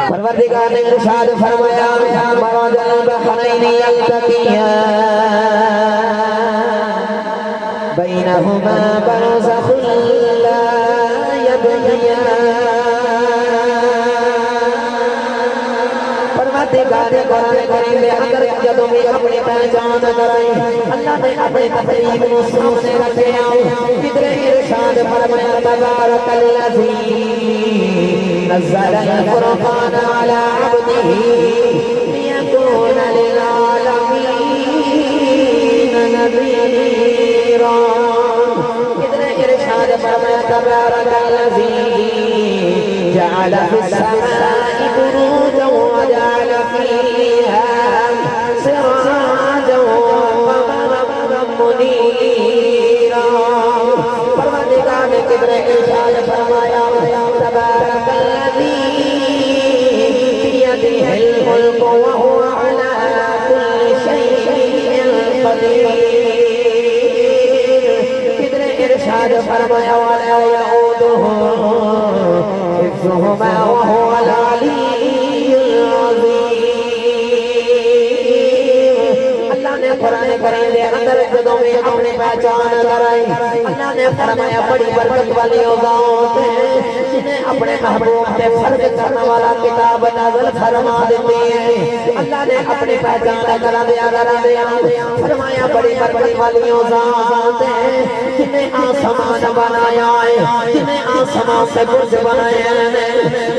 پروردگار نے ارشاد فرمایا مرج البحرین یلتقیان بینہما برزخ لا یبغیان پروردگار قرآن کریم میں اگر جدوں میں اپنی پہچان کرائیں اللہ نے اپنی تقریب کو سامنے رکھے آؤ کدھر ارشاد فرمایا تبارک الذی نزل الفرقان على عبده ليكون للعالمين نذيرا کدھر ارشاد فرمایا تبارک الذی جعل في السماء بروجا وجعل فيها سراجا وقمرا منيرا پروردگار نے کدھر ارشاد فرمایا تبارک الذی بیدہ الملک وهو على كل شيء قدیر کدھر ارشاد فرمایا ولا يؤوده حفظهما وهو العلی العظیم اللہ نے قرآن کریم دے اندر جدوں میں اپنے پہچان کرائی اللہ نے فرمایا بڑی برکت والی ذات ہے جنہیں اپنے محبوب پہ فرض کرنے والا کتاب نازل فرما دیتی ہے اللہ نے اپنی پہچان کرا دیا فرمایا بڑی برکت والی ذات ہے جنہیں آسمان بنایا ہے جنہیں آسمان سے برج بنائے ہیں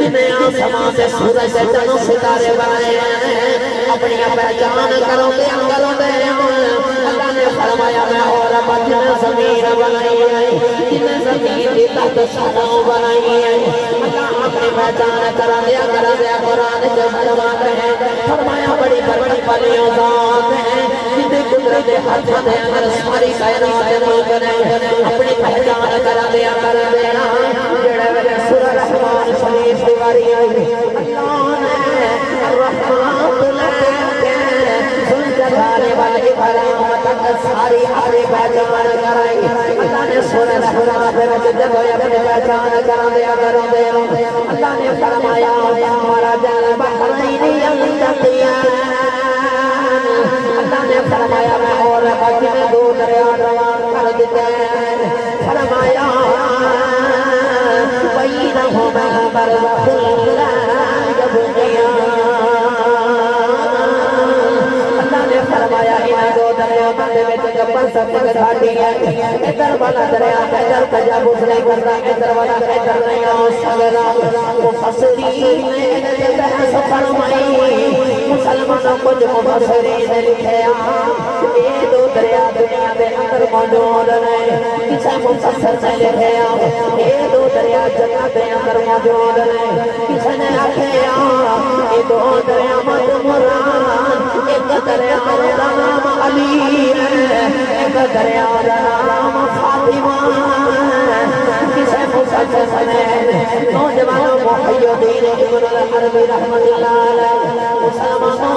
جنہیں آسمان سے سورج سے چند ستارے بنائے ہیں اپنی پہچان کرو دے اللہ نے فرمایا میں اور جنہیں زمین بنائی ہے جنہیں زمین کی تحت شہروں بنائی ہے اللہ اپنی پہچان کرا دیا قرآن جو فرماتے ہیں فرمایا بڑی برکت والی ذات ہے جنہیں قدرت حق دے اندر ساری کائنات موجود ہے اپنی پہچان کرا دیا جڑے ویلے سورہ رحمان شریف دیواری آئی اللہ نے الرحمن لے کے ذوالجلال والاکرام تک ساری اپنی پہچان کرائی اللہ نے سورہ رحمان پہ جب اپنی پہچان کرا دیا اللہ نے فرمایا مرج البحرین یلتقیان اللہ نے فرمایا میں اور میں دو دریا روان کر دیتے فرمایا بینہما برزخ لا یبغیان اللہ نے فرمایا انہیں دو دریا بندے میں جگبر سب کے گھاٹی ہے ادھر والا دریا ادھر تجاوز نہیں کرتا ادھر والا ادھر نہیں آؤ سگرا مفسرین نے بحث فرمائی مسلمانوں کو جو مفسرین لکھے یہ دو دریا دنیا میں اندر موجود ہیں کسے مفسر نے لکھے یہ دو دریا جگہ دے اندر موجود ہیں کسے نے آکھے یہ دو دریا مت مران ایک دریا دا نام علی ہے ایک دریا دا نام فاطمہ کسے مفسر نے نوجوانوں محی الدین ابن العربی رحمت اللہ علیہ مسلمانوں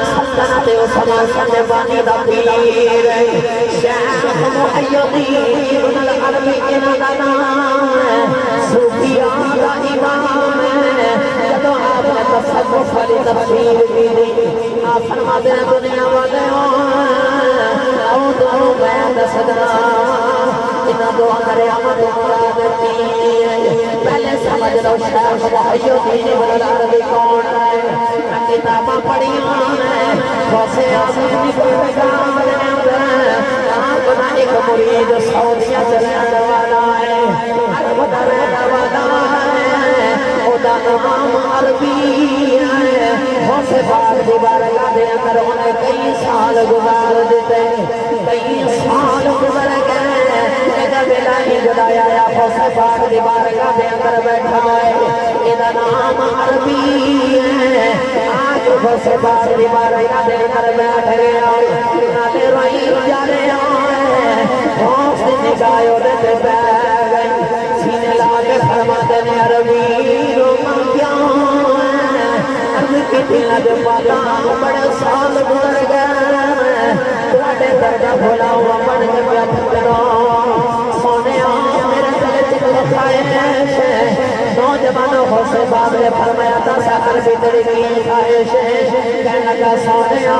سلطنت عثمان سے بانی دا پیر شیخ محی الدین ابن العربی انہاں دا نام صوفیاء دا امام جدو آپ نے تصوف والی تفسیر کی دی آپ فرماتے ہیں دنیا والے او دونوں بیان صدرہ انہاں دو قیامت مراد تین پہلے سمجھ لو شیخ محی الدین ابن العربی کون ہے کتاباں پڑھیاں ہیں واسے آزمی کوئی بگان ہے اپنا ایک مرید سعودیہ چلنے والا ہے عرب رہنے والا ہے خدا نام عربی ہے واسے بار دی بارگاہ دے اندر انہیں کئی سال گزار دیتے کئی سال گزر گئے بلائی جدایا یا واسے بار دی بارگاہ دے اندر بیٹھا ہے ادھا نام عربی ہے آج واسے بار دی بارگاہ دے اندر بیٹھ گیا نالے رائی جا رہے ہیں واسے نگاہوں دے بے گئی سینے لاغے فرماتے نے عربی رو مانگیا عرض کی دلد پاتا بڑے سال گزر گئے تواڈے درجہ بھولا ہوا بڑھ گیا پتروں سونے میرے دل چکل کھائے نوجوانوں حوصلے باب نے فرمایا تھا ساکر بھی تیری کی خواہش ہے کہنے لگا سونیا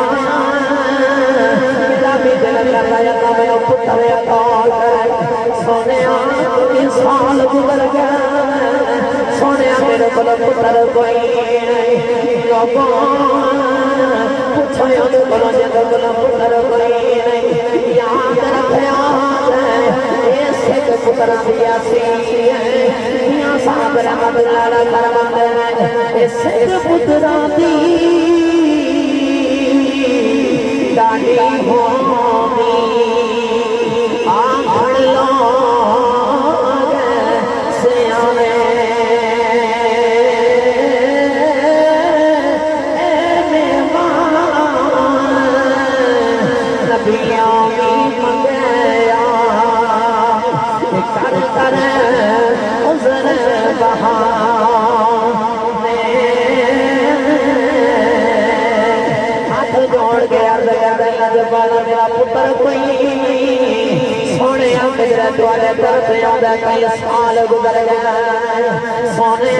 میرا بھی دل کر رہا تھا میں پتر عطا کر سونیا انسان گزر گیا سونیا میرے کو پتر کوئی نہیں لوگوں پوچھو یہ بولو جب بولو پتر کوئی نہیں یاد رکھیا ایسے کے پتر دیا سی میاں صاحب رحمت اللہ کرواتے ہیں ایسے کے پتر دی داڑھی ہومی آنکھڑ لوگ سیانے اے مہمان نبیوں کی منگیا کر کر عذر بہانے ہاتھ جوڑ کے عرض کر لجبانا میرا پتر کوئی سونے آنکھر دوارے طرف یادہ کئی سال گزر گئے سونے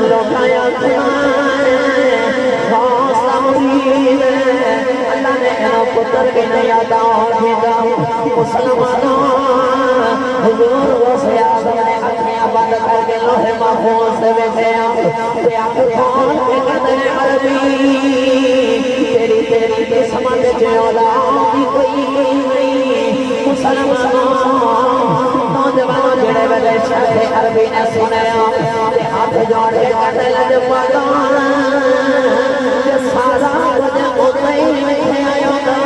لوکایا حوصلہ مزید اللہ نے انہوں پتر کے نہیں آتا بھیجا مسلمانوں حضور غوثِ اعظم نے اکھیاں بند کر کے لوح محفوظ سے بیٹھے تے آنکھوں کے قدر عربی تیری قسمت جو اولاد کوئی نہیں مسلمانوں نوجوانوں جڑے ویلے شیخ عربی نے سنیا تے ہاتھ جوڑ کے کہنے لگے پڑھانا سارا وجہ ہوتا ہی نہیں آیا گا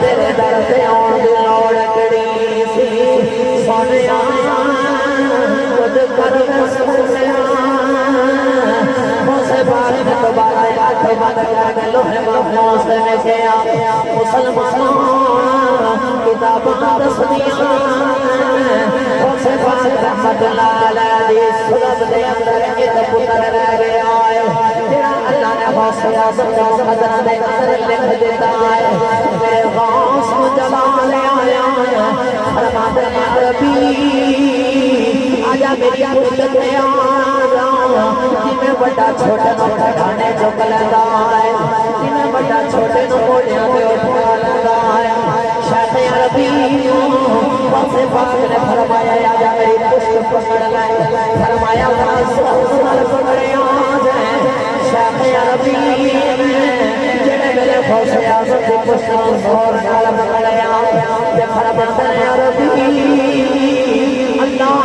تیرے در سے آن دی لوڑ کڑی سی سونیا خود کر سونیا موسے بار میں دوبارہ ہاتھ بند کر کے لوح محفوظ سے میں کیا مسلمانوں کتاباں دسدیاں موسے بار رحمت اللہ علیہ سلب دے اندر ایک پتر رہ گیا ہے تیرا اللہ نے غوثِ اعظم کا مقدر دے اندر لکھ دیتا ہے میرے غوث کو جلال آیا فرماتے ہیں عربی آجا میری پشت میں آجا جنہیں بڑا چھوٹے نو ٹھانے چک لگا ہے جنہیں بڑا چھوٹے نو موڑیاں کے اٹھا لگا ہے شیخ عربی غوثِ پاک نے فرمایا آجا میری پشت پکڑ لائے فرمایا سر پکڑے آجائیں شیخ عربی جنہیں میرے غوثِ اعظم کی پشت زور نال پکڑے آجائیں فرماتے ہیں عربی اللہ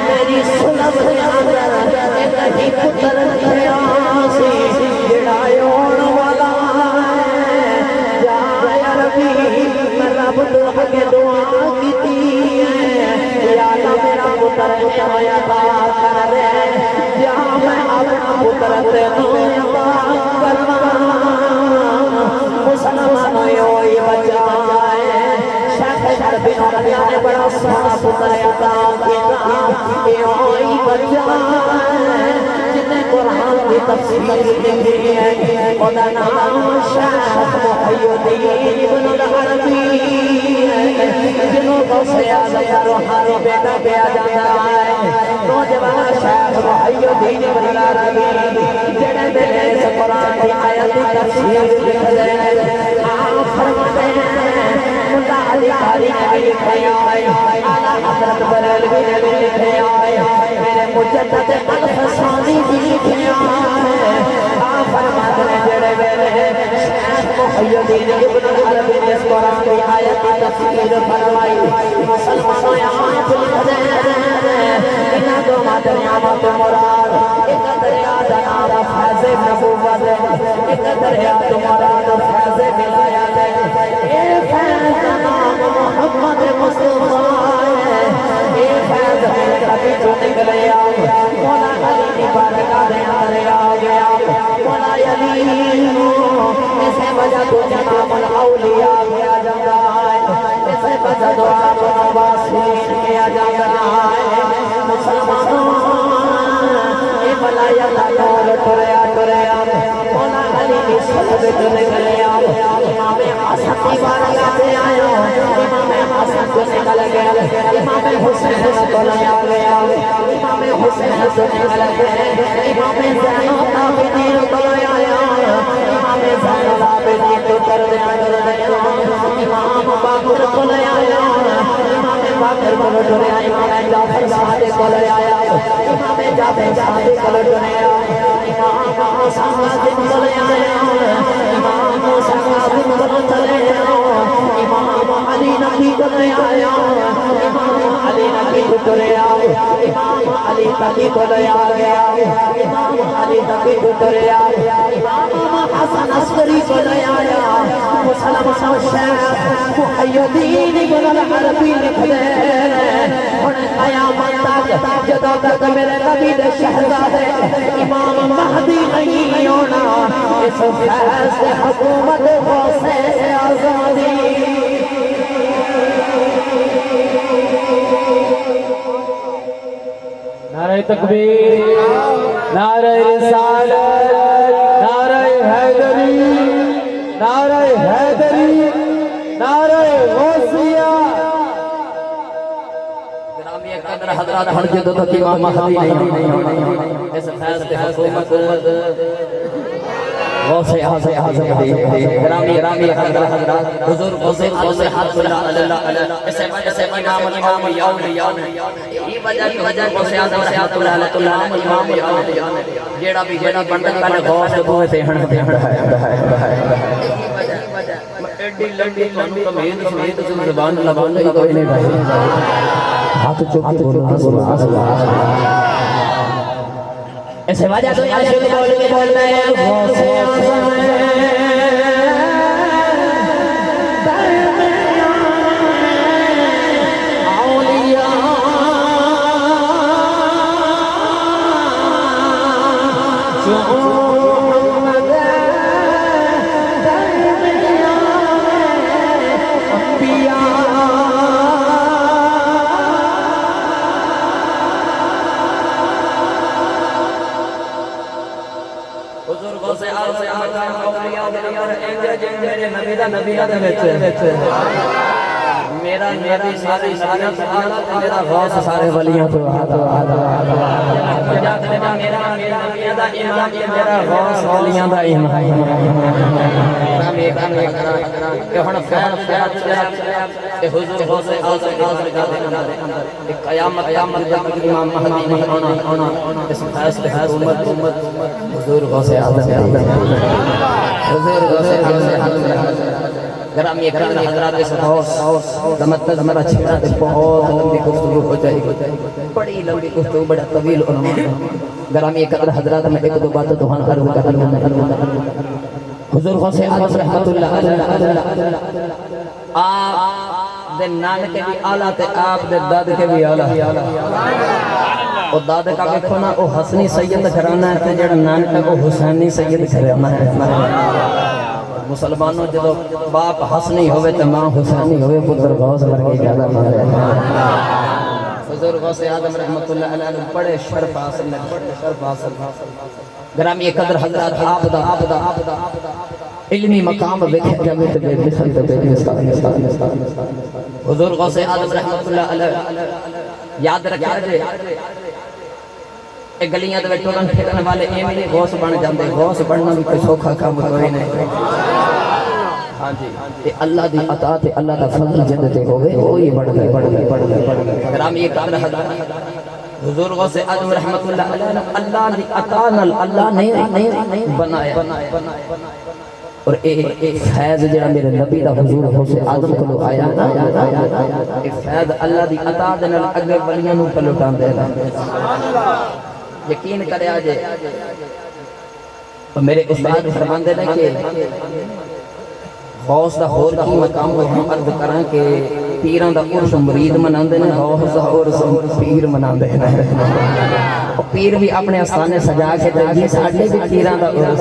میری سلب دے اندر ایک ہی پتر دیا سی جڑایون والا ہے جائے عربی میں رب تو آگے دعا کیتی ہے یا اللہ میرا پتر آیا عطا کر دے یا میں اپنا پتر تینوں عطا کرنا مسلمانوں ہوئی بچائے شیخ عربی نے بڑا سونا پتر عطا کیا یہ ہوئی بچائے جنہیں قرآن کی تفسیر لکھی ہے خدا نام شیخ محی الدین ابن العربی جنہوں غوثِ اعظم کا روحانی بیٹا کیا جاتا ہے نوجوان شیخ محی الدین ابن العربی جنہیں میرے اس قرآن کی آیت کی تفسیر لکھ دے آپ فرماتے ہیں ملا علی قاری نے بھی لکھے آئے اعلیٰ حضرت بریلوی نے بھی لکھے آئے میرے مجدد الفسانی بھی لکھے آئے آپ فرماتے ہیں جڑے ویلے شیخ محی الدین ابن العربی نے اس قرآن کی آیت کی تفسیر فرمائی مسلمانوں آیت لکھ دیں انہاں دو مادریامت مراد ایک دریا جناب فیض نبوت ایک دریا مراد فیض ولایت اے فیض نام محمد مصطفیٰ اے فیض میرے کبھی جو نکلے آؤ مولا علی کی بارگاہ دے اندر آ گیا مولا علی اسے وجہ تو جناب الاولیاء کیا جاتا ہے اسے وجہ دعا تو نواسین کیا جاتا ہے مسلمانوں اے ولایت نور ٹریا مولا علی کی صلب نکلے آؤ امام حسن کی بارگاہ دے آیا امام حسن کو لگے امام حسین کو لایا گیا امام حسین سننے لگے امام زین العابدین کو لایا امام زین العابدین کو کر دیا امام باقر کو لایا امام باقر کو لایا امام جعفر صادق کو لایا امام جعفر صادق کو لایا امام موسیٰ کاظم کو لایا امام موسیٰ کاظم کو لایا امام علی نبی کو لایا امام علی نبی کو لایا امام علی تقی کو لایا امام علی تقی کو لایا امام حسن عسکری کو لایا مسلمان شیخ محی الدین ابن العربی لکھ دے اور قیامت تک جدو تک میرے نبی دے شہزادے امام مہدی نہیں ہونا اس فیض حکومت غوث آزادی نعرہ تکبیر نعرہ رسالت نعرہ حیدری نعرہ حیدری نعرہ غوثیہ گرامی قدر حضرات ہر جدو تک امام مہدی نہیں ہونا اس فیض حکومت غوث آزادی گرامی قدر حضرات حضور غوث حضرت اللہ اس وجہ سے امام یوم یہ وجہ غوث حضرت اللہ امام یوم جیڑا بھی بندہ کل غوث بوئے سے ہن ایڈی لمبی کمید زبان لبان نہیں کوئی نہیں بھائی ہاتھ چوکی بولو ایسے وجہ تو عاشق بول رہے ہیں غوث اعظم اولیاء جو محمد میرا نبی ساری میرا غوث سارے ولیوں تو میرا امام میرا غوث ولیوں دا امام حضور غوث قیامت امام مہدی نہیں ہونا اس فیصلے حکومت حضور غوث حضور گرامی حضرات اس غوث دمت چھڑا دے بہت لمبی گفتگو ہو جائے گی بڑی لمبی گفتگو بڑا طویل عنوان گرامی قدر حضرات میں ایک دو بات دہان عرض کرتا ہوں حضور غوث اعظم رحمت اللہ آپ دے نان کے بھی آلہ تے آپ دے داد کے بھی آلہ اور داد کا دیکھو نا وہ حسنی سید گھرانا ہے تے جڑا نان کا وہ حسینی سید گھرانا ہے مسلمانوں جدو باپ حسنی ہوئے تو ماں حسینی ہوئے پتر غوث ورگی زیادہ مارے حضور غوث اعظم رحمت اللہ علیہ بڑے شرف حاصل نے گرامی قدر حضرات آپ دا علمی مقام بکھے جب تو بے مثل تو بے مثل حضور غوث اعظم رحمت اللہ علیہ یاد رکھا جے ایک گلیاں دے ٹولن پھرن والے ایویں غوث بن جاندے غوث بننا بھی کوئی سوکھا کام کوئی نہیں ہاں جی تے اللہ دی عطا تے اللہ دا فضل جن تے ہوے وہی بڑھ گئے گرامی قدر حضرات حضور غوث اعظم رحمت اللہ علیہ اللہ دی عطا نال اللہ نے بنایا اور ایک فیض جڑا میرے نبی دا حضور غوث اعظم کو آیا ایک فیض اللہ دی عطا دے نال اگے ولیاں نوں پلٹاندے سبحان اللہ یقین کرے آجے میرے استاد فرماندے نے کہ غوث دا ہور کی مقام کو ہم عرض کریں کہ پیران دا عرس مرید مناندے نے غوث دا عرس پیر مناندے نے پیر بھی اپنے آستانے سجا کے دے ساڈے بھی پیران دا عرس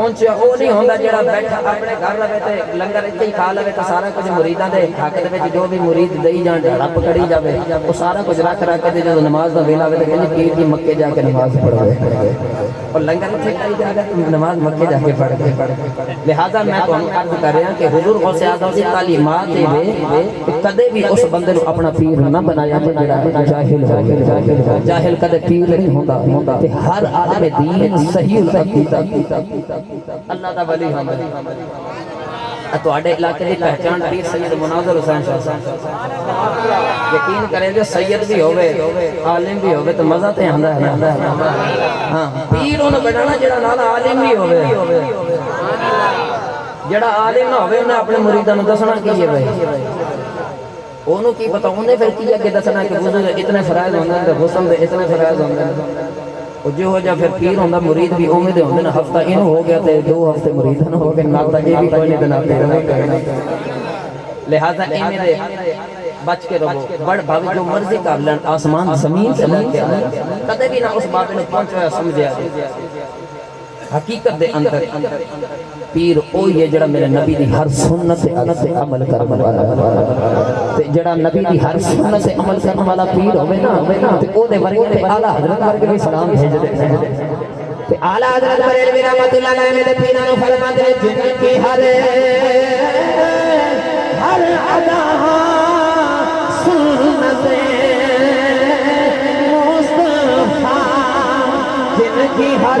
پہنچیا وہ نہیں ہوندا جڑا بیٹھا اپنے گھر لوے تے لنگر اتنے ہی کھا لوے تے سارا کچھ مریداں دے حق دے وچ جو بھی مرید دئی جان رب کڑی جاوے وہ سارا کچھ رکھ کے جدوں نماز دا ویلا آوے تے کہندے پیر جی مکے جا کے نماز پڑھو اور لنگر اتنے کھائی جا کے نماز مکے جا کے پڑھ کے لہذا میں تانوں عرض کر رہا کہ حضور غوث اعظم دی تعلیمات کہ کدے بھی اس بندے نو اپنا پیر نہ بنایا جڑا جاہل ہو جاہل کدے پیر نہیں ہوندا تے ہر عالم دین صحیح العقیدہ اللہ دا ولی ہم تواڈے علاقے دی پہچان پیر سید مناظر حسین شاہ صاحب یقین کریں جو سید بھی ہوے عالم بھی ہوے تو مزہ تے آندا ہے ہاں پیر اون بنانا جڑا نال عالم بھی ہوے جڑا عالم نہ ہوے انہیں اپنے مریداں نوں دسنا کی ہے بھائی اونوں کی پتہ انہیں پھر کی اگے دسنا کہ بزرگ اتنے فرائض ہوندے تے غسل دے اتنے فرائض ہوندے او جو ہو جا پھر پیر ہوندا مرید بھی اوویں دے ہوندے نا ہفتہ اینو ہو گیا تے 2 ہفتے مرید نو ہو گئے نال تے بھی کوئی نہیں تے نال پیر لہذا ایویں دے بچ کے رہو بڑ بھاوے جو مرضی کر لین آسمان زمین سے لے کے کدے بھی نہ اس بات نوں پہنچیا سمجھیا حقیقت دے اندر پیر اوہی ہے جڑا میرے نبی دی ہر سنت تے عمل کرن والا تے جڑا نبی دی ہر سنت تے عمل کرن والا پیر ہوے نا تے او دے ورگے تے اعلی حضرت ورگے بھی سلام بھیج دے تے اعلی حضرت بریلوی رحمتہ اللہ علیہ دے پیراں نوں فرماندے نے جن کی ہر ادا سنت مصطفیٰ جن کی ہر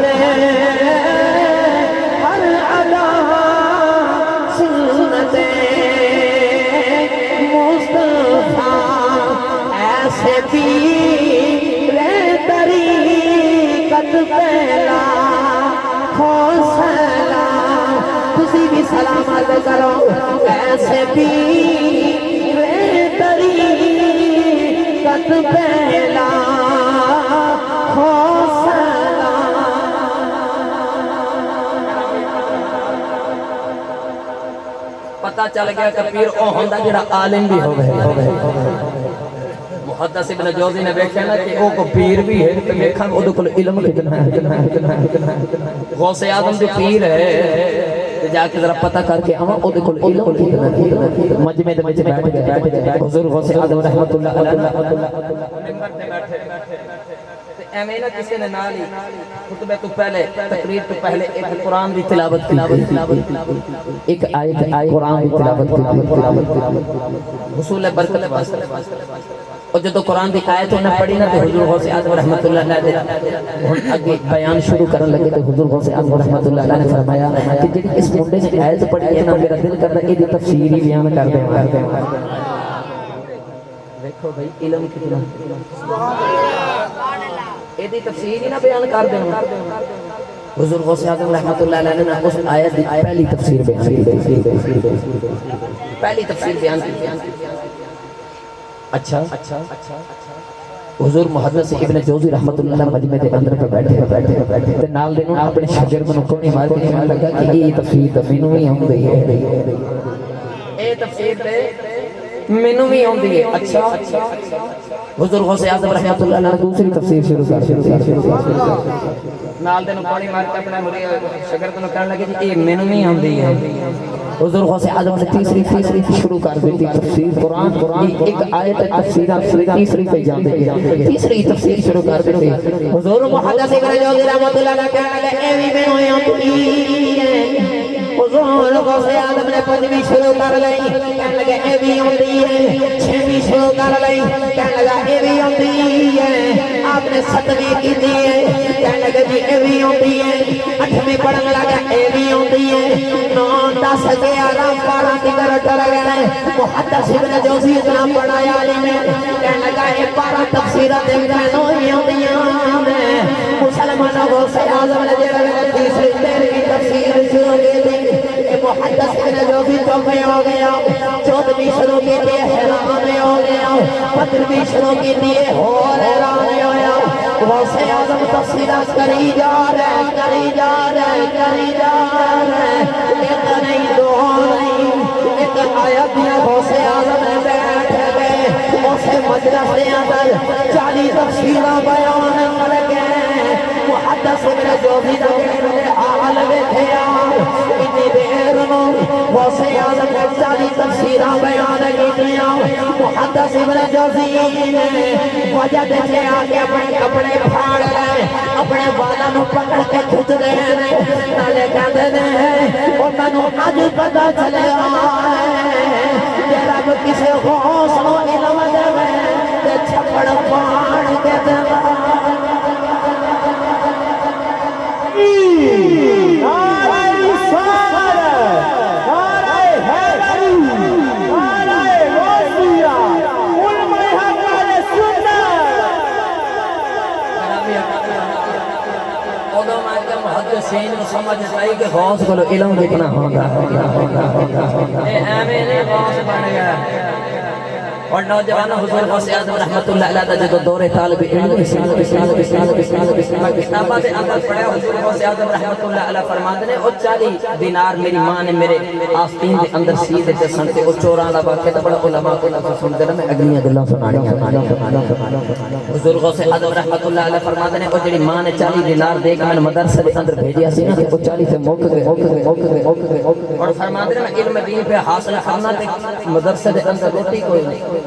پیر طریقت پہلا حوصلہ تسی بھی سلام عرض کرو ایسے پیر طریقت پہلا حوصلہ پتہ چل گیا کہ پیر او ہوندا جڑا عالم بھی ہوے محدث ابن جوزی نے دیکھا نا کہ او کو پیر بھی ہے تے دیکھاں او دے کول علم کتنا ہے غوث اعظم جو پیر ہے تے جا کے ذرا پتہ کر کے اواں او دے کول علم کتنا ہے مجمع دے وچ بیٹھ کے حضور غوث اعظم رحمتہ اللہ علیہ منبر تے بیٹھے تے ایویں نہ کسی نے نال ہی خطبے تو پہلے تقریر تو پہلے ایک قرآن دی تلاوت کی ایک آیت قرآن دی تلاوت کی حصول برکت واسطے اور جدو قرآن دی آیت انہیں پڑھی نا تو حضور غوث اعظم رحمت اللہ علیہ نے آگے بیان شروع کرنے لگے تو حضور غوث اعظم رحمت اللہ علیہ نے فرمایا کہ جڑی اس منڈے نے آیت پڑھی ہے نا میرا دل کرتا ہے یہ تفسیر ہی بیان کر دیں دیکھو بھائی علم کتنا یہ تفسیر ہی نہ بیان کر دیں حضور غوث اعظم رحمت اللہ علیہ نے اس آیت دی پہلی تفسیر بیان کی پہلی تفسیر بیان کی اچھا حضور محدث ابن جوزی رحمت اللہ مجمع دے اندر پہ بیٹھے تے نال دے نوں اپنے شاگرد نوں کوئی مار کے کہنے لگا کہ یہ تفسیر تے مینوں ہی آندی ہے اے تفسیر تے مینوں بھی آندی ہے اچھا حضور غوث اعظم رحمت اللہ نے دوسری تفسیر شروع کر نال دے نوں پانی مار کے اپنے مرید شاگرد نوں کہنے لگے کہ یہ مینوں بھی آندی ہے حضور غوث اعظم نے تیسری شروع کر دی تفسیر قرآن ایک آیت تفسیر تیسری پہ جاندے گئے تیسری تفسیر شروع کر دی حضور محدث ابن جوزی رحمت اللہ علیہ کہنے لگے اے بھی میں ہویا حضور غوث اعظم نے پنجویں شروع کر لئی کہنے لگے اے بھی ہوندی ہے چھویں شروع کر لئی کہنے لگا اے بھی ہوندی ہے آپ نے 7ویں کی دی ہے کہنے لگے جی اے بھی ہوندی ہے 8ویں پڑھن لگا اے بھی ہوندی ہے 9 10 11 12 کی طرح چلا گیا ہے محدث ابن جوزی اتنا بڑا عالم ہے کہنے لگا اے 12 تفسیرات میں نہیں ہوندیاں میں مسلمانوں کو اعظم نے جڑا تیسری 13ویں تفسیر شروع کی تھی محدث ابن جوزی چوکے ہو گیا 14ویں شروع کی تھی حیران ہو گیا 15ویں شروع کی تھی اور حیران ہو گیا غوث اعظم تفسیرات کری جا رہے ایک نہیں دو نہیں ایک آیت میں غوث اعظم نے بیٹھ گئے اسے مجلس کے اندر 40 تفسیریں بیان کر گئے محدث ابن جوزی نے حال دیکھا غوث اعظم نے 40 تفسیراں بیان کیتیاں محدث ابن جوزی نے وجہ دے آگے اپنے کپڑے پھاڑ لے اپنے والاں نوں پکڑ کے کھچ دے نالے کہندے نے انہاں نوں اج پتہ چلیا کہ رب کسے غوث نوں علم دے تے چھپڑ پاڑ کے دے محدثین کو سمجھ آئی کہ غوث کو علم کتنا ہوگا ایویں نہیں غوث بن گیا اور نوجوان حضور غوث اعظم رحمت اللہ علیہ جدو دور طالب علم کتاباں دے اندر پڑھیا حضور غوث اعظم رحمت اللہ علیہ فرماندے نے او 40 دینار میری ماں نے میرے آستین دے اندر سی دے سن تے او چوراں دا واقعہ تے بڑا علماء کو سنتے نے میں اگلیاں گلاں سنانیاں حضور غوث اعظم رحمت اللہ علیہ فرماندے نے او جڑی ماں نے 40 دینار دے کے میں مدرسے دے اندر بھیجیا سی نا تے او 40 سے موک گئے اور فرماندے نے علم دین پہ حاصل کرنا تے مدرسے دے اندر روٹی کوئی نہیں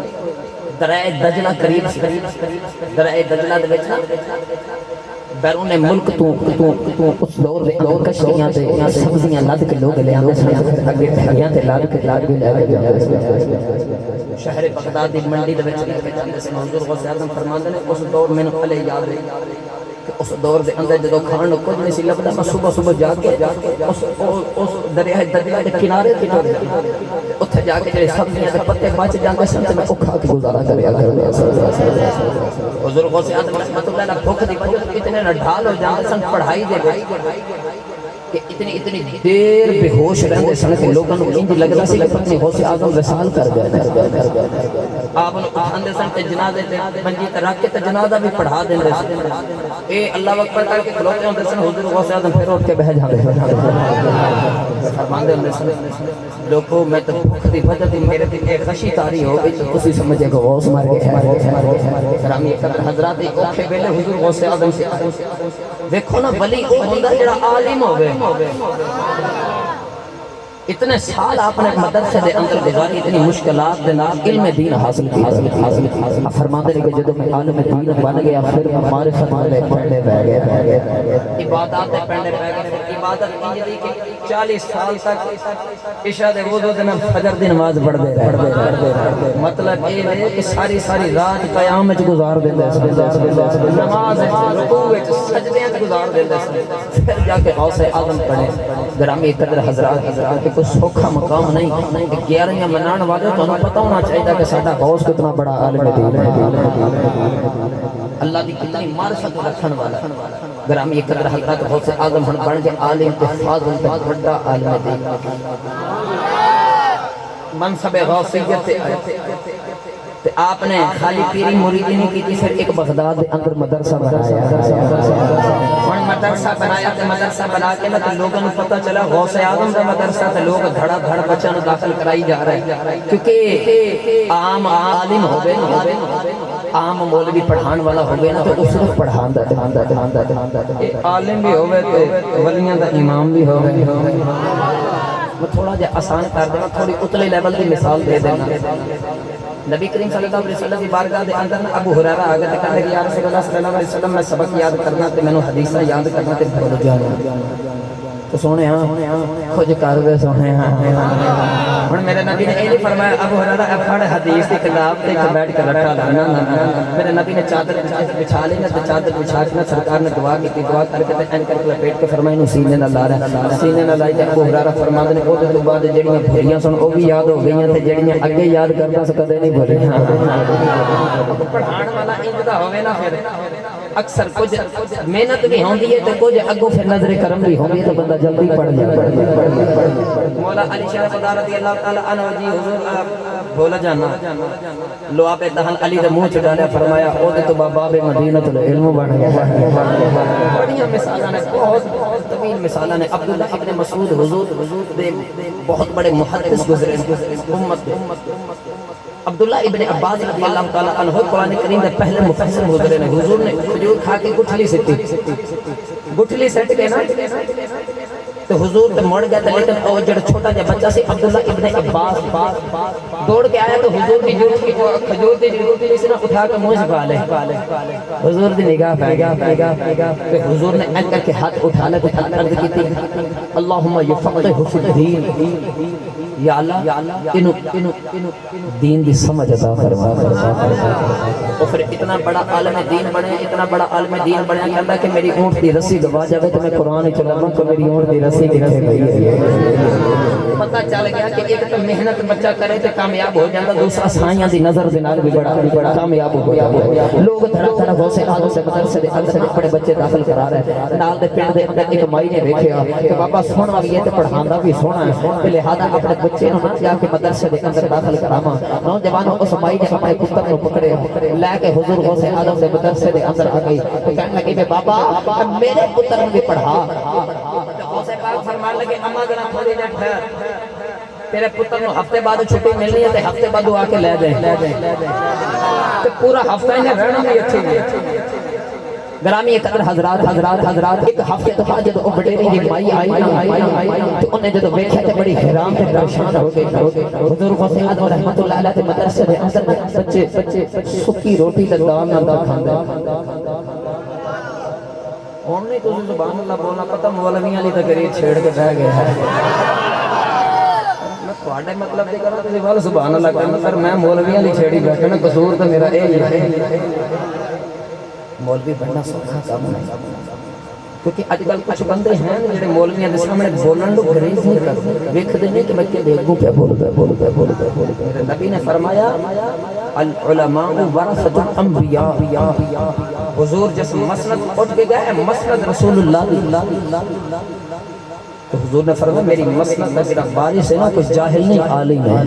درائے دجلہ قریب درائے دجلہ دے وچ بیرون ملک تو اس دور دے اندر کشتیاں تے سبزیاں لد کے لوگ لے آندے سن اگے ٹھگیاں تے لاد کے لے کے شہر بغداد دی منڈی دے وچ آندے سن حضور غوث اعظم فرماندے نے اس دور میں پہلے یاد رہی کہ اس دور دے اندر جدوں کھان نوں کچھ نہیں سی لبدا میں صبح جا کے اس دریائے دجلہ دے کنارے تے اوتھے جا کے جڑے سبزیاں تے پتے بچ جاندے سن تے میں او کھا کے گزارا کریا حضور غوث اعظم رحمت اللہ علیہ بھوک دی وجہ سے اتنے نہ ڈھال ہو جاندے سن پڑھائی دے کہ اتنی دیر بے ہوش رہندے سن کہ لوگوں نوں انج لگدا سی کہ پتہ غوث اعظم وصال کر گئے آپ نوں اٹھاندے سن تے جنازے تے منجی تے رکھ کے تے جنازہ بھی پڑھا دیندے سن اے اللہ اکبر کر کے کھلوتے ہوندے سن حضور غوث اعظم پھر اٹھ کے بیٹھ جاندے فرماندے ہوندے سن لوگوں میں تو بھوک دی وجہ سے میرے دل ایک خشی طاری ہو گئی تو اسی سمجھے کہ غوث مر گیا گرامی قدر حضرات اوکھے ویلے حضور غوث اعظم سے دیکھو نا ولی او ہوندا جڑا عالم ہوے اتنے سال آپ نے مدرسے دے اندر گزاری اتنی مشکلات دے نال علم دین حاصل کیا فرماتے ہیں کہ جدوں میں عالم دین بن گیا پھر ہمارے فرمانے پڑھنے بیٹھ گئے عبادات دے پڑھنے بیٹھ گئے عبادت انج دی کہ 40 سال تک عشاء دے وضو دے نال فجر دی نماز پڑھدے رہے مطلب یہ ہے کہ ساری رات قیام وچ گزار دیندے نماز رکوع وچ سجدے وچ گزار دیندے پھر جا کے غوث اعظم پڑھے گرامی قدر حضرات کوئی سوکھا مقام نہیں کہ 11 منان والے تو پتہ ہونا چاہیے کہ ساڈا غوث کتنا بڑا عالم دین ہے اللہ دی کتنی معرفت رکھن والا گرامی قدر حضرات غوث اعظم بن کے عالم تے فاضل تے بڑا عالم دین منصب غوثیت تے آپ نے خالی پیری مریدی نہیں کی تھی پھر ایک بغداد دے اندر مدرسہ بنایا مدرسہ بنایا تے مدرسہ بنا کے نا لوگوں کو پتہ چلا غوث اعظم دا مدرسہ تے لوگ دھڑا دھڑ بچوں کو داخل کرائی جا رہے ہیں کیونکہ عام عالم ہوے عام مولوی پڑھان والا ہوے نا تو اس کو پڑھاندا عالم بھی ہوے تے ولیاں دا امام بھی ہوے میں تھوڑا جہا آسان کر دوں تھوڑی اتلے لیول دی مثال دے دینا نبی کریم صلی اللہ علیہ وسلم کی بارگاہ دے اندر ابو ہریرہ آگے تے کہنے کہ یا رسول اللہ صلی اللہ علیہ وسلم میں سبق یاد کرنا تے مینوں حدیثاں یاد کرنا تے بھول جانا تو سونے کچھ کر دے سونے ہن میرے نبی نے یہ نہیں فرمایا ابو ہریرہ پڑھ حدیث کی کتاب تے بیٹھ کے رٹا لانا میرے نبی نے چادر بچھا لی تے چادر بچھا کے سرکار نے دعا کی دعا کر کے تے این کر کے لپیٹ کے فرمایا انہوں سینے نال لا رہا سینے نال لائی تے ابو ہریرہ فرماندے نے او تو بعد جڑیاں بھریاں سن او بھی یاد ہو گئیاں تے جڑیاں اگے یاد کردا س کدے نہیں بھولے پڑھان والا انج دا ہوے نا پھر اکثر کچھ محنت بھی ہوندی ہے تے کچھ اگوں پھر نظر کرم بھی ہوندی ہے تے بندہ جلدی پڑھ جائے مولا علی شاہ خدا رضی اللہ تعالی عنہ جی حضور بولا جانا لو پہ دہن علی دے منہ چ ڈالیا فرمایا او تے تو بابا مدینہ العلم بن گیا بڑیاں مثالاں نے بہت طویل مثالاں نے عبداللہ ابن مسعود حضور دے بہت بڑے محدث گزرے امت عبداللہ ابن عباس رضی اللہ تعالی عنہ قرآن کریم دے پہلے مفسر گزرے نے حضور نے کھجور کھا کے گٹھلی سیٹ کے نا تو حضور تے مڑ گئے تے لیکن او جڑا چھوٹا جا بچہ سی عبداللہ ابن عباس دوڑ کے آیا تو حضور دی جو کھجور دی جڑی سی نا اٹھا کے منہ چھپا لے حضور دی نگاہ پہ تے حضور نے ایک کر کے ہاتھ اٹھا لے تے عرض کی تھی اللہم یفقہہ فی الدین یا اللہ انہوں دین دی سمجھ عطا فرما اور پھر اتنا بڑا عالم دین بنے کہتا کہ میری اونٹ دی رسی دبا جاوے تو میں قرآن چلاؤں تو میری اونٹ دی رسی کتنے گئی ہے پتہ چل گیا کہ ایک تو محنت بچہ کرے تو کامیاب ہو جاتا دوسرا سائیاں دی نظر دینار بھی بڑا کامیاب ہو جاتا لوگ دھڑا دھڑا بہت سے آدھوں سے مدرسے دے اندر بڑے بچے داخل کرا رہے ہیں نال دے پنڈ دے اندر ایک مائی نے دیکھا کہ بابا سونا بھی ہے تو پڑھانا بھی سونا ہے لہذا اپنے بچے نو نہ جا کے مدرسے دے اندر داخل کراواں نوجوانوں اس مائی نے اپنے پتر نو پکڑے لے کے حضور غوث اعظم دے مدرسے دے اندر آ گئی تو کہنے لگی کہ بابا میرے پتر نو بھی پڑھا غوث پاک فرمان لگے اما ذرا تھوڑی دیر ٹھہر تیرے پتر نو ہفتے بعد چھٹی ملنی ہے تے ہفتے بعد آ کے لے دیں تے پورا ہفتہ انہیں رہنا بھی اچھی ہے گرامی قدر حضرات ایک ہفتے تو بعد جب بڑیری کی مائی آئی تو انہیں جب دیکھا تے بڑی حیران تے پریشان ہو گئی حضور غوث اعظم رحمت اللہ علیہ تے مدرسے دے اندر بچے سکی روٹی تے دال نال کھاندے ہن نہیں تسی سبحان اللہ بولنا پتہ مولویاں علی تقریر چھیڑ کے بہ گئے ہے تواڈے مطلب دی کرو تسی بول سبحان اللہ کرنا پر میں مولویاں علی چھیڑی بیٹھا نا قصور تو میرا اے ہی ہے مولوی بننا سوکھا کام نہیں کیونکہ آج کل کچھ بندے ہیں جڑے مولویاں دے سامنے بولن لو گریز نہیں کرتے ویکھدے نہیں کہ میں کہ دیکھوں پہ بول نبی نے فرمایا العلماء ورثۃ الانبیاء حضور جس مسند اٹھ کے گئے مسند رسول اللہ تو حضور نے فرمایا میری مسند کا جڑا وارث ہے نا کوئی جاہل نہیں عالم ہے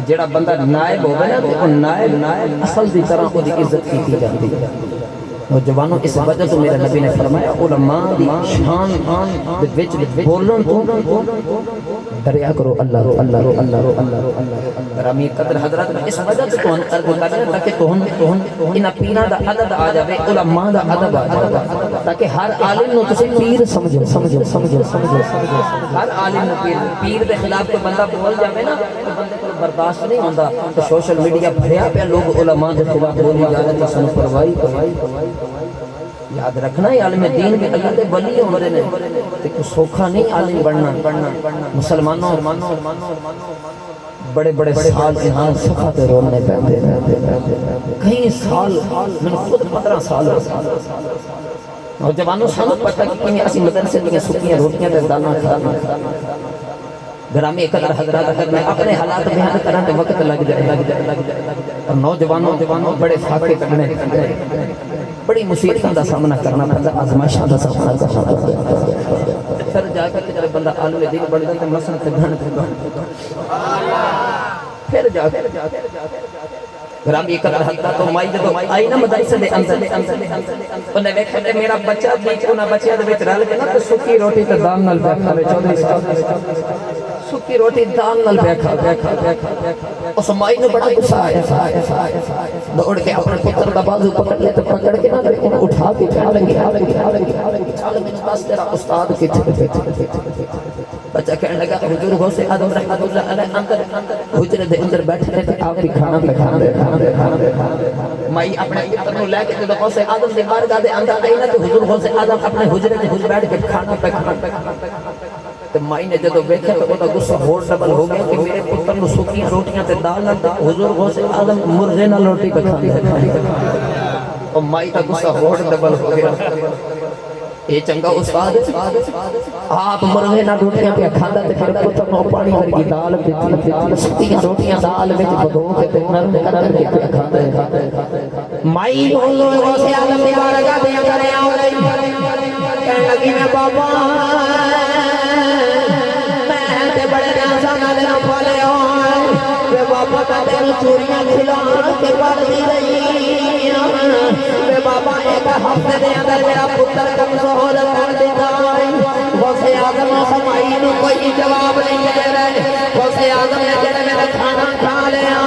جڑا بندہ نائب ہوگا نا تو نائب اصل دی طرح کو دی عزت کی جاتی ہے نوجوانوں اس وجہ تو میرے نبی نے فرمایا علماء دی شان دے وچ بولن تو دریا کرو اللہ رو گرامی قدر حضرات اس وجہ سے تو عرض کرنا تاکہ توہن ان پیرا دا عدد آ جاوے علماء دا عدد آ جاوے تاکہ ہر عالم نو تسی پیر سمجھو ہر عالم نو پیر دے خلاف کوئی بندہ بول جاوے نا تو بندے کو برداشت نہیں ہوندا تو سوشل میڈیا بھریا پہ لوگ علماء دے خلاف بولی جا رہے ہیں سن پرواہی یاد رکھنا ہے عالم دین بھی اللہ دے ولی ہوندے نے تے کوئی سوکھا نہیں عالم بننا مسلمانوں بڑے سال جہاں سکھا تے رونے پہنے کئی سال میں خود 15 سال نوجوانوں سانو پتہ کہ کہیں اسی مدرسے دیا سکیاں روٹیاں تے دانا کھانا گرامی قدر حضرات اگر میں اپنے حالات بیان کرنے تے وقت لگ جائے اور نوجوانوں بڑے فاقے کرنے بڑی مصیبتوں کا سامنا کرنا پڑتا آزمائشوں کا سامنا کرنا پڑتا پھر جا کر کے جب بندہ عالم دین بن جاتا ہے مسند تے گھن پھر جا گرامی قدر حضرات تو مائی جدو آئی نا مدرسے دے اندر انہیں دیکھا کہ میرا بچہ بیچ انہاں بچیاں دے وچ رل کے نا تے سکی روٹی تے دال نال پیا کھاوے 14 سال سکی روٹی دال نال پیا کھاوے اس مائی نے بڑا غصہ آیا دوڑ کے اپنے پتر دا بازو پکڑ لے تے پکڑ کے نا انہوں اٹھا کے چل میں بس تیرا استاد کتنے بچہ کہنے لگا حضور غوث اعظم رحمت اللہ علیہ اندر حجرے دے اندر بیٹھے تھے آپ بھی کھانا پہ مائی اپنے پتر نو لے کے جب غوث اعظم دی بارگاہ دے اندر آئی نا تو حضور غوث اعظم اپنے حجرے دے بیٹھ کے کھانا پہ تو مائی نے جب دیکھا تو وہ غصہ اور ڈبل ہو گیا کہ میرے پتر نو سوکھیاں روٹیاں تے دال نال حضور غوث اعظم مرغے نال روٹی پہ کھاندے اور مائی کا غصہ اور ڈبل ہو گیا اے چنگا استاد آپ مرغے نال روٹیاں پہ کھاندا تے پھر پتر نو پانی ورگی دال دتی سکیاں روٹیاں دال وچ بھگو کے تے نرم کر کے کھاندا مائی بولو غوث اعظم دی بارگاہ دے اندر آؤ کہنے لگی میں بابا بڑے انسان والے نہ پالے ہوئے بابا کا تیرے چوریاں کھلان کے پڑھ دی رہی بابا ایک ہفتے دے اندر میرا پتر کمزور کر دیتا غوث اعظم سمائی نو کوئی جواب نہیں دے رہے غوث اعظم نے جڑے میرا کھانا کھا لیا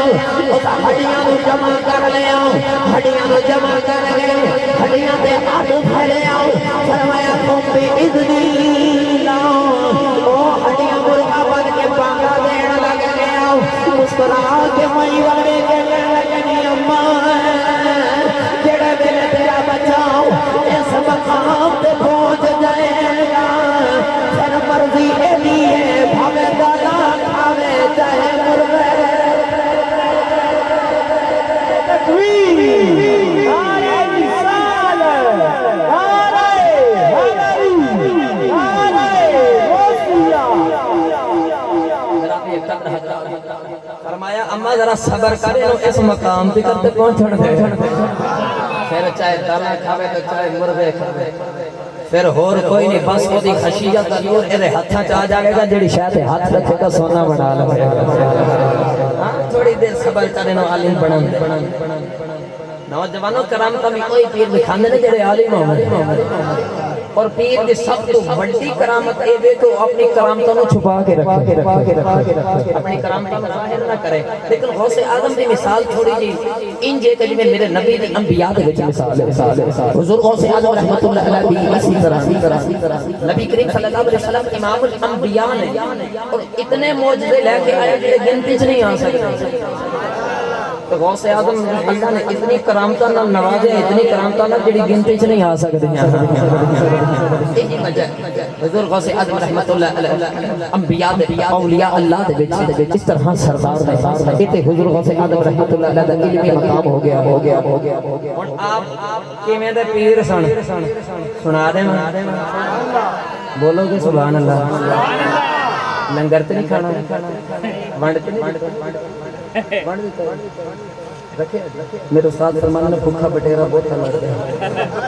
اس ہڈیاں نو جمع کر لیا ہڈیاں نو جمع کر کے ہڈیاں دے ہاتھ پھیلے فرمایا تم بھی اذنی مسکرا کے مئی والے کہنے لگنی اماں جڑے ویلے تیرا بچاؤ اس مقام پہ پہنچ جائے گا پھر مرضی ہے لیے بھاوے دادا کھاوے چاہے مرغے فرمایا اما ذرا صبر کرے اور اس مقام پہ کرتے پہنچن دے پھر چاہے دانا کھاوے تو چاہے مرغے کھاوے پھر ہور کوئی نہیں بس وہ دی خشیت دا نور اے ہتھاں چ آ جائے گا جڑی شاید ہاتھ رکھے گا سونا بنا لے ہاں تھوڑی دیر صبر کرے نو عالم بنن نوجوانوں کرامت میں کوئی پیر دکھاندے نے جڑے عالم ہوں اور پیر دی سب تو بڑی کرامت اے وے تو اپنی کرامتوں نو چھپا کے رکھے اپنی کرامتوں نو ظاہر نہ کرے لیکن غوث اعظم دی مثال تھوڑی جی انج ہے کہ جویں میرے نبی دی انبیاء دے وچ مثال ہے حضور غوث اعظم رحمت اللہ علیہ بھی اسی طرح نبی کریم صلی اللہ علیہ وسلم امام الانبیاء نے اور اتنے معجزے لے کے آئے کہ گنتی وچ نہیں آ سکتے تو غوث اعظم اللہ نے اتنی کرامتاں نال نوازے اتنی کرامتاں نال جڑی گنتی وچ نہیں آ سکدی یہی وجہ حضور غوث اعظم رحمت اللہ علیہ انبیاء دے اولیاء اللہ دے وچ اس طرح سردار نے تے حضور غوث اعظم رحمت اللہ علیہ دا علمی مقام ہو گیا ہن آپ کیویں دے پیر سن سنا دے بولو گے سبحان اللہ لنگر تے نہیں کھانا ونڈ تے نہیں میرے استاد فرمانے نے بھوکا بٹیرا بہت لگتا ہے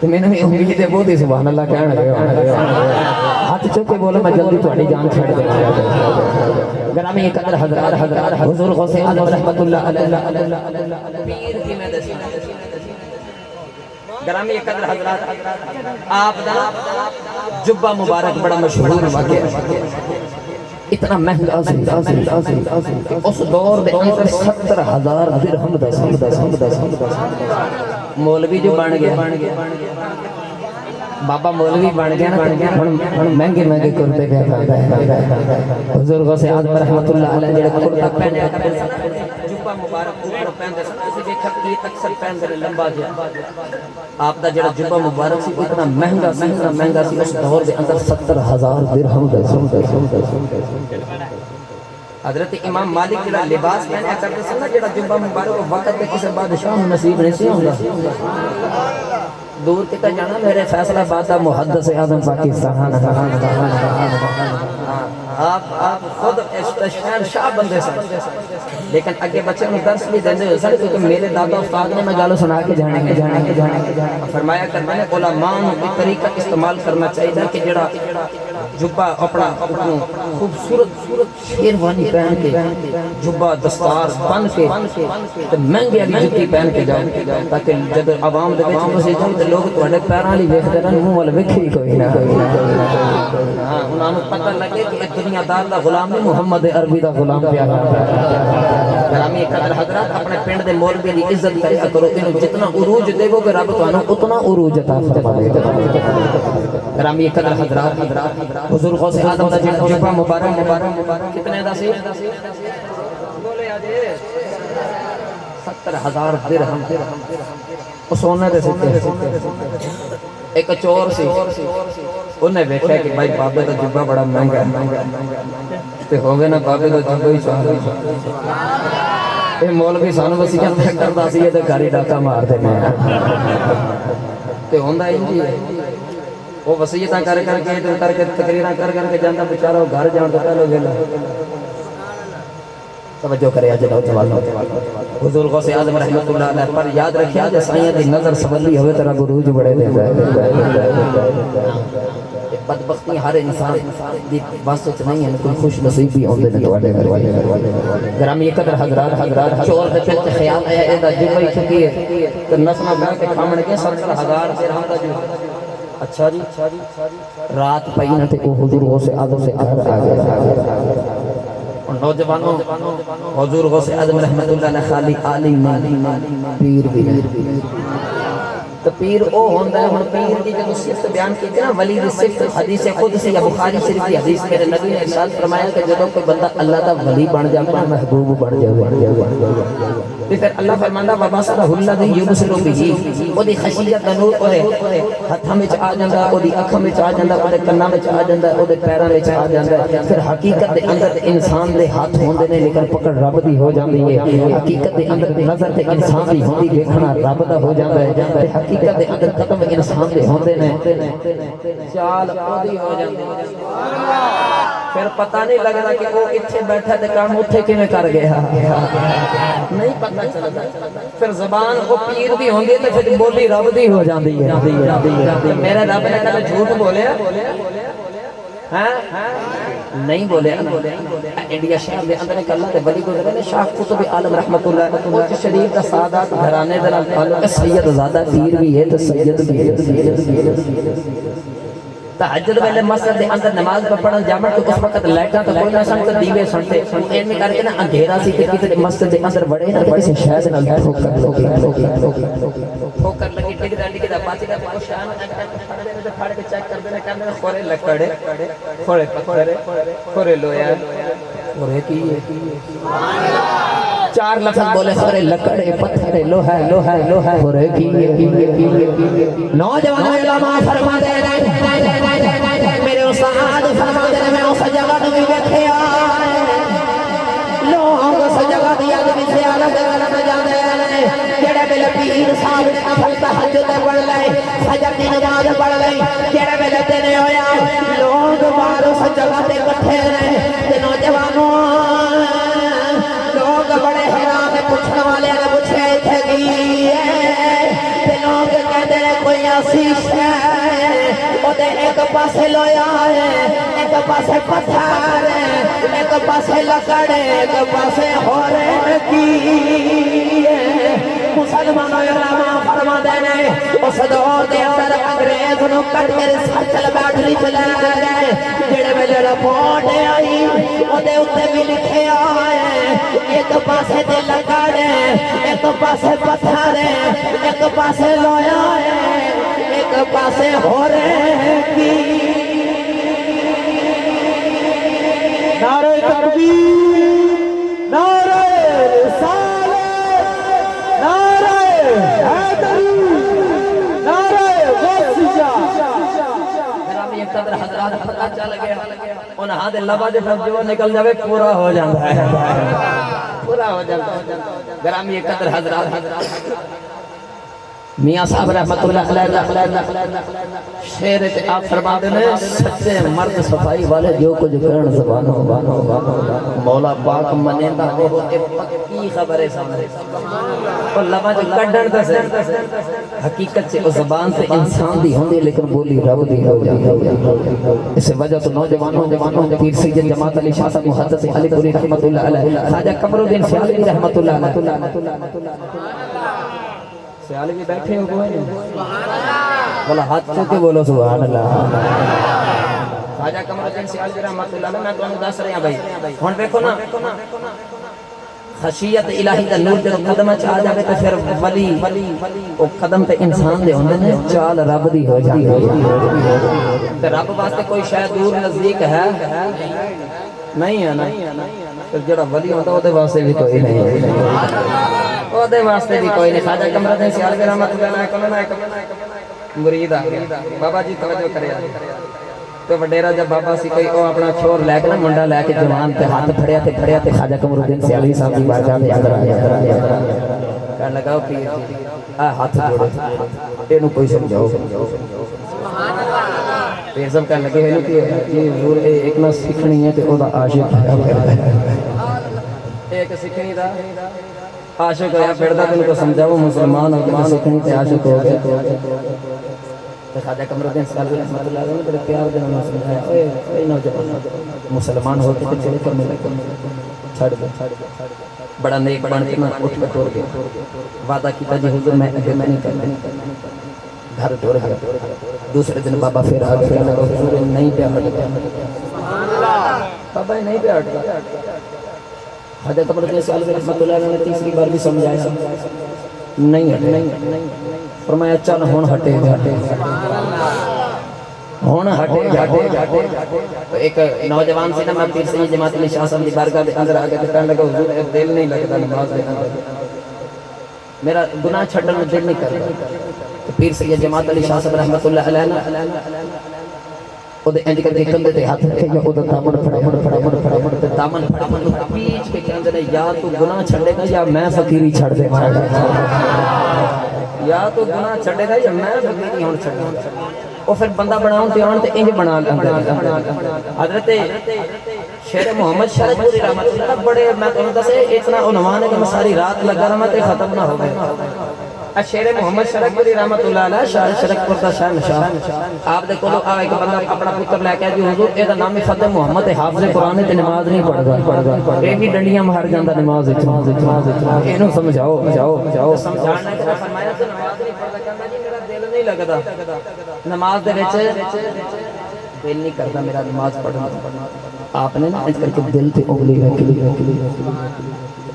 تو میں نے امید ہے بہت ہی سبحان اللہ کہنے لگے ہاتھ چوکے بولو میں جلدی تھوڑی جان چھوڑ دے گرامی قدر حضرات حضور غوث اعظم رحمت اللہ علیہ پیر کی میں دسی گرامی قدر حضرات آپ دا جبہ مبارک بڑا مشہور واقعہ اتنا مہنگا اس دور دے اندر 70,000 درہم دا مولوی جو بن گیا بابا مولوی بن گیا نا مہنگے مہنگے کرتے پہ حضور غوث اعظم رحمت اللہ علیہ جڑے کرتا پہنے جبہ مبارک اوپر پہنتے سن اسی دیکھا کہ اکثر پہنتے لمبا جا آپ دا جڑا جبہ مبارک سی اتنا مہنگا سی اس دور دے اندر 70,000 درہم دا حضرت امام مالک جڑا لباس پہنیا کرتے سن جڑا جبہ مبارک وقت دے کسی بادشاہ نصیب نہیں سی ہوندا دور تک جانا میرے فیصلہ بات محدث اعظم پاکستان آپ خود شہنشاہ بندے سن لیکن اگے بچے انہوں درس بھی دیندے ہوئے سن کیونکہ میرے دادا استاد نے میں گالو سنا کے جانے فرمایا کرنا ہے علماء کی طریقہ استعمال کرنا چاہیے کہ جڑا جبہ اپنا خوبصورت شیروانی پہن کے جبہ دستار بن کے مہنگی جتی پہن کے جاؤ تاکہ جب عوام دے وچ مسیح جاؤ تے لوگ تواڈے پیراں لی ویکھدے رہن منہ ول ویکھے ہی کوئی نہ ہاں انہاں نوں پتہ لگے کہ دنیا دار دا غلام نہیں محمد عربی دا غلام پیارا گرامی قدر حضرات اپنے پنڈ دے مولوی دی عزت کریا کرو انہوں جتنا عروج دیو گے رب تانوں اتنا عروج عطا فرمائے گا گرامی قدر حضرات حضور غوث اعظم دا جبہ مبارک کتنے دا سی بولے آجے 70,000 درہم سونے دے سکتے ایک چور سی انہیں بیٹھا کہ بھائی بابے دا جبہ بڑا مہنگا تے ہو گئے نا بابے دا جبہ ہی چاہ اے مولوی سانو وسیعت کردا سی تے گھر ڈاکا مار دے تے ہوندا انجی وہ وصیتاں کر کے تقریراں کر کے جاندا بیچارہ گھر جان تو پہلو ویلا توجہ کرے اج نوجوان حضور غوث اعظم رحمت اللہ علیہ پر یاد رکھیا جے سائیں دی نظر سولی ہوے تیرا عروج بڑے دیندا ہے بدبختی ہر انسان دی بس وچ نہیں ہے کوئی خوش نصیب بھی ہوندے نے تواڈے گھر گرامی قدر حضرات چور دے پچ خیال آیا اے دا جبہ چکی ہے تے نسنا بہ کے کھامن کے 70,000 درہم دا جو اچھا جی رات پئی نہ تے او حضور غوث اعظم سے گھر آ گیا نوجوانوں حضور غوث اعظم رحمت اللہ علیہ خالی عالم پیر بھی تو پیر پیر او ہوندا ہے ہن پیر دی جب صفت بیان کی نا ولی دی صفت حدیث قدسی یا بخاری شریف کی حدیث میرے نبی نے ارشاد فرمایا کہ جب کوئی بندہ اللہ دا ولی بن جاتا ہے محبوب بن جاتا ہے پھر اللہ فرماندا وبصرہ الذی یبصر به او دی خشیت دا نور اودے ہتھاں وچ آ جاندا او دی اکھاں وچ آ جاندا او دے کناں وچ آ جاندا او دے پیراں وچ آ جاندا پھر حقیقت دے اندر انسان دے ہاتھ ہوندے نے لیکن پکڑ رب دی ہو جاندی ہے حقیقت دے اندر نظر تے انسان دی ہوندی دیکھنا رب دا ہو جاندا ہے تے حقیقت دے اندر قدم انسان دے ہوندے نے چال اودی ہو جاندی ہے پھر پتہ نہیں لگدا کہ وہ ایتھے بیٹھا تے کام اوتھے کیویں کر گیا نہیں پتہ چلدا پھر زبان وہ پیر دی ہوندی ہے تے پھر بولی رب دی ہو جاندی ہے میرے رب نے کبھی جھوٹ بولیا ہاں نہیں بولے انڈیا شہر دے اندر ایک اللہ دے ولی گزرے نے شاہ قطب عالم رحمت اللہ علیہ شریف دا سادات گھرانے دے نال تعلق سید زادہ پیر بھی ہے تے سید بھی ہے تہجد ویلے مسجد دے اندر نماز پڑھن جامن تو اس وقت لائٹاں تو کوئی نہ سن تے دیوے سنتے این میں کر کے نا اندھیرا سی کہ کسی مسجد دے اندر بڑے نا کسی شاید نال ٹھوکر لگی ڈگ دا پاچے دا کو شان پھڑ کے چیک کر دے کرنے خورے لکڑے خورے پکڑے خورے لویا خورے کی سبحان اللہ چار لفظ بولے خورے لکڑے پتھرے لوہا لوہا لوہا خورے کی نوجوان علماء فرما دے میرے استاد فرما دے میں اس جگہ تو بھی بیٹھیا لوگ اس جگہ دی یاد بھی خیال کرنا جاندے ہیں جڑے ویلے پیر صاحب نفل تہجد پڑھ لے فجر دی نماز پڑھ لے جڑے ویلے دن ہویا لوگ باہر اس جگہ تے اکٹھے رہے تے نوجوانوں لوگ بڑے حیران پوچھنے والے نے پوچھا ایتھے کی ہے تے لوگ کہندے نے کوئی آسیش ہے او دے ایک پاسے لویا ہے ایک پاسے پتھر ہے ایک پاسے لکڑ ایک پاسے ہورے کی ہے مسلمان علماء فرما دے نے اس دور دے اندر انگریز نو کٹ کے سرچل بیٹھلی چلا گئے جڑے ویلے رپورٹ آئی او دے اوتے بھی لکھیا ہے ایک پاسے تے لکڑ ہے ایک پاسے پتھر ہے ایک پاسے لویا ہے ایک پاسے ہورے کی نعرہ تکبیر نعرہ رسالت نعرہ حیدری نعرہ غوثیہ گرامی قدر حضرات پتہ چل گیا انہاں دے لبا دے جو نکل جاوے پورا ہو جاندا ہے پورا ہو جاندا ہے گرامی قدر حضرات میاں صاحب رحمت اللہ علیہ شعر تے آپ فرما دے نے سچے مرد صفائی والے جو کچھ کرن زبانوں مولا پاک منیندا وہ تے پکی خبر ہے سامنے اور لبا جو کڈن تے حقیقت سے اس زبان سے انسان دی ہوندی لیکن بولی رب دی ہو جاندی اس وجہ تو نوجوانوں پیر سید جماعت علی شاہ صاحب محدث علی پوری رحمت اللہ علیہ خواجہ قمر الدین سیالوی رحمت اللہ علیہ سیالوی بیٹھے ہو کوئی نہیں بولا ہاتھ چو کے بولو سبحان اللہ خواجہ قمر الدین سیالوی رحمت اللہ علیہ میں تو انہوں دس رہے ہیں بھائی ہون بیکھو نا خشیت الہی دا نور جب قدم چاہ جاوے تو پھر ولی وہ قدم پہ انسان دے ہوندے نے چال رب دی ہو جاتی ہے رب واسطے کوئی شاید دور نزدیک ہے نہیں ہے نا پھر جڑا ولی ہوتا وہ دے واسطے بھی کوئی نہیں ہے وہ دے واسطے بھی کوئی نہیں خواجہ قمر الدین سیالوی رحمت اللہ علیہ مرید آ گیا بابا جی توجہ کرے تو وڈیرا جب بابا سی کوئی او اپنا چھوڑ لے کے نا منڈا لے کے جوان تے ہاتھ پھڑیا تے خواجہ قمر الدین سیالوی صاحب دی بارگاہ دے اندر آیا کہنے لگا پیر آ ہاتھ جوڑے اینو کوئی سمجھاؤ پیر صاحب کہنے لگے اینو کہ یہ حضور ایک نہ سکھنی ہے تے او دا عاشق ہے ایک سکھنی دا عاشق ہویا پھردا تے کو سمجھاؤ مسلمان ہو کے سکھنی تے عاشق ہو گیا خواجہ قمر الدین سیالوی رحمت اللہ علیہ نے بڑے پیار دے نال سمجھایا اے نوجوان مسلمان ہو کے تے چلے کر ملے چھڑ دے بڑا نیک بن کے میں اٹھ کے ٹور گیا وعدہ کیتا جی حضور میں اگے میں نہیں کرنا گھر ٹور گیا دوسرے دن بابا پھر آ گیا حضور نہیں پیا ہٹ گیا سبحان اللہ بابا نہیں پیا ہٹ گیا خواجہ قمر الدین سیالوی رحمت اللہ علیہ نے تیسری بار بھی سمجھایا نہیں ہٹے فرمایا چل ہن ہٹے گا ہن ہٹے گا تو ایک نوجوان سے نا میں پیر سید جماعت علی شاہ صاحب دی بارگاہ دے اندر آ کے کہنے لگا حضور دل نہیں لگتا نماز دے اندر میرا گناہ چھڈن میں دل نہیں کرتا تو پیر سید جماعت علی شاہ صاحب رحمۃ اللہ علیہ او دے انج کر کندے تے ہاتھ رکھے یا او دا دامن پھڑا تے دامن پھڑا پیچ کے کہندے نے یا تو گناہ چھڈے گا یا میں فقیری چھڑ دے یا تو گناہ چھڈے گا یا میں فقیری ہن چھڈ او پھر بندہ بناون تے آن تے انج بنا لیندا حضرت شیر محمد شرک پوری رحمت اللہ بڑے میں تانوں دسے اتنا عنوان ہے کہ میں ساری رات لگا رہا تے ختم نہ ہو گئے شیر محمد شرک پوری رحمت اللہ علیہ شاہ شرک پور دا شہنشاہ آپ دے کولوں آ ایک بندہ اپنا پتر لے کے جی حضور اے دا نام فتح محمد حافظ قرآن تے نماز نہیں پڑھدا اے بھی ڈنڈیاں مار جاندا نماز وچ اینو سمجھاؤ سمجھانا کہ فرمایا تے نماز نہیں پڑھدا کہندا جی میرا دل نہیں لگدا نماز دے وچ دل نہیں کردا میرا نماز پڑھنا آپ نے نا اس کر کے دل تے انگلی رکھ لی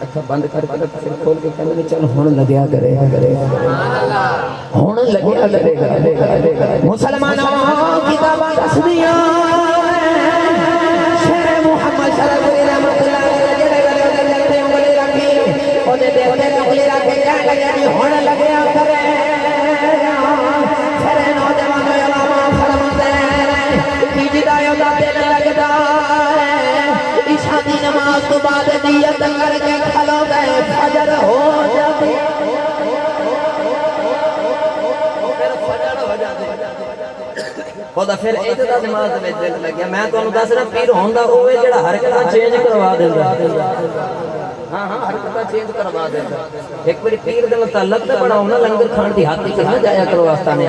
اکھا بند کر کے پھر کھول کے کہنے لگے چل ہن لگیا کرے گا ہن لگیا کرے گا مسلمانوں کتاباں دسدیاں شیر محمد شرف رحمت اللہ علیہ جڑے تے انگلی رکھی او دے دل تے انگلی رکھ کے کہنے لگے جی ہن لگیا کرے سارے نوجوان علماء فرماتے ہیں کہ جدایوں دا دل لگدا عشاء دی نماز تو بعد نیت کر کے کھلو گئے فجر ہو جاتی خدا پھر اتنا نماز میں دل لگیا میں تو دس رہا پیر ہوندا ہوئے جڑا حرکتاں چینج کروا دیندا ہاں حرکتاں چینج کروا دیندا ایک باری پیر دے متعلق تے بڑا ہونا لنگر کھان دی ہاتھ کرنا جایا کرو آستانے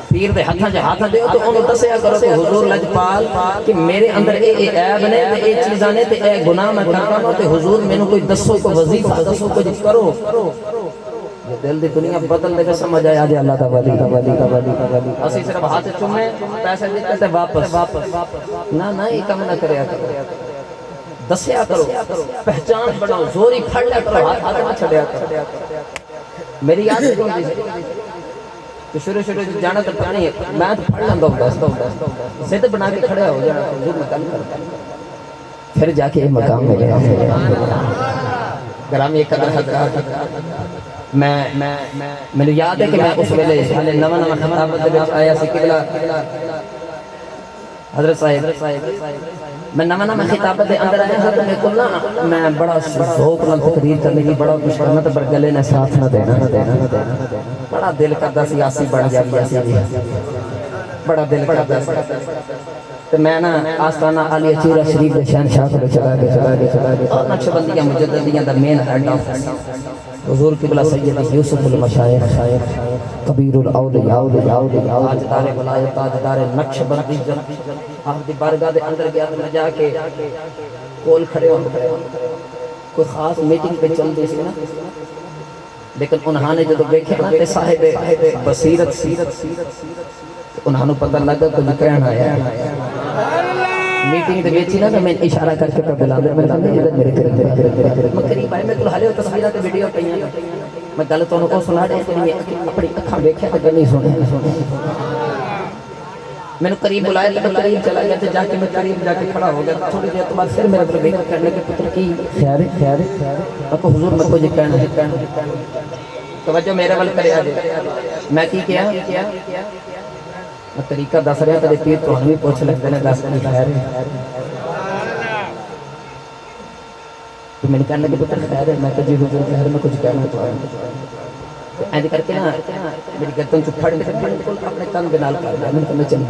پیر دے ہاتھاں چ ہاتھ دیو تو انہوں دسیا کرو کہ حضور لجپال کہ میرے اندر اے عیب نے تے اے چیزاں نے تے اے گناہ میں کرتا ہوں تے حضور مینوں کوئی دسو کوئی وظیفہ دسو کچھ کرو یہ دل دی دنیا بدل دے سمجھ آیا جے اللہ دا ولی اسی صرف ہاتھ چومے پیسے دے تے واپس نہ یہ کم نہ کریا کرو دسیا کرو پہچان بناؤ زوری پھڑ لیا کرو ہاتھ نہ چھڈیا کرو میری یاد ہے تو شروع جانا تو پانی ہے میں تو پڑھ لوں گا سیدھ بنا کے کھڑے ہو جانا حضور میں کل کرتا پھر جا کے مقام ملے گرامی قدر حضرات میں یاد ہے کہ میں اس ویلے حالے نواں خطابت دے وچ آیا سی قبلہ حضرت صاحب میں نواں خطابت دے اندر آیا حضرت میں کل نا میں بڑا ذوق نال تقریر کرنے کی بڑا کچھ کرنا تے پر گلے نے ساتھ نہ دینا بڑا دل کردا سی آسی بن جاتی بڑا دل کردا سی تے میں نا آستانہ علی چیرہ شریف دے شہنشاہ کو چلا کے اور نقشبندیہ مجددیہ دا مین ہیڈ آف حضور قبلہ سید یوسف المشائخ کبیر الاولیاء تاجدار ولایت تاجدار نقشبندی آپ دی بارگاہ دے اندر گیا تو جا کے کول کھڑے ہو کوئی خاص میٹنگ پہ چل دی سی نا لیکن انہاں نے جدو دیکھا نا تے صاحب بصیرت انہاں نوں پتہ لگا کچھ کہنا آیا میٹنگ دے وچ نا میں اشارہ کر کے بلا دے میں میرے میں قریب آئے میں کول حالے تصویراں تے ویڈیو پئیاں میں گل تانوں کو سنا دے اپنی اکھاں ویکھیا تے گل نہیں سنی میں نے قریب بلایا تو میں قریب چلا گیا تو جا کے میں قریب جا کے کھڑا ہو گیا تھوڑی دیر تو بعد پھر میرے پر بیٹھ کرنے کے پتر کی خیر میں کو حضور میں کچھ کہنا ہے توجہ میرے ول کرے آجے میں کی کیا میں طریقہ دس رہا تھا پیر تو ہمیں پوچھ لگتے ہیں دس کی خیر تو میں نے کہنے کے پتر خیر ہے میں کہ جی حضور خیر میں کچھ کہنا تو ایسے کر کے نا میری گردن چ پھڑ کے بالکل اپنے کان دے نال کر دیا میں کہ میں چل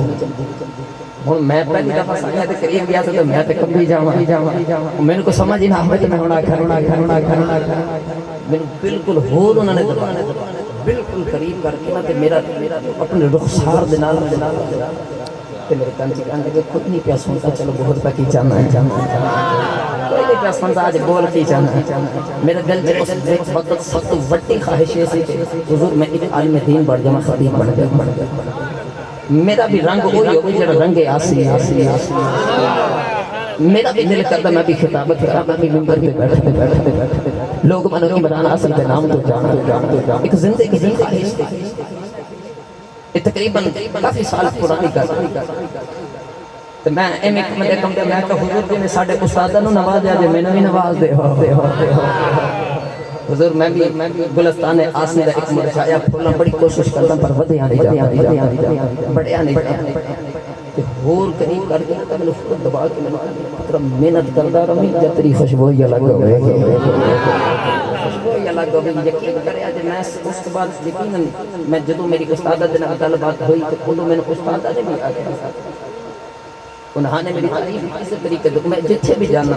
ہوں میں پہلی دفعہ سنیا تے قریب گیا تو میں تے کبھی جاواں میں کو سمجھ ہی نہ آوے تے میں ہونا میں بالکل ہور انہوں نے بالکل قریب کر کے نا تے میرا اپنے رخسار دے نال تے میرے کان چ کہنے لگے خود نہیں پیا سنتا چلو بہت پہ کی چاہنا ہے کوئی نہیں پیا سنتا آج بول کی چاہنا ہے میرے دل میں اس وقت سب تو وڈی خواہش ہے کہ حضور میں ایک عالم دین بڑھ جاواں خطیب بن گیا میرا بھی رنگ وہی ہو جڑا رنگ آسی میرا بھی دل کرتا میں بھی خطابت کرا میں بھی منبر پہ بیٹھتے لوگ منو عمران اصل کے نام تو جانا ایک زندگی دی خواہش تھی یہ تقریباً کافی سال پرانی گل تو میں ایم ایک مدے کم دے میں کہ حضور جی نے ساڑھے استادہ نو نواز دیا جے میں نے بھی نواز دے ہو حضور میں بھی گلستان آسنی دا ایک مرچایا پھولا بڑی کوشش کرتا پر ودے آنے جاتا بڑے آنے جاتا ہور قریب کر کے میں نے خود دبا کے میں محنت کردہ رمی جب تری خوشبوئی الگ ہوئے خوشبوئی الگ ہوئے یقین کرے آج میں اس کے بعد یقیناً میں جدو میری استادہ دن اگل بات ہوئی تو خودو میں نے استادہ نے بھی آگے انہاں نے میری تعریف کسی طریقے دو میں جتھے بھی جانا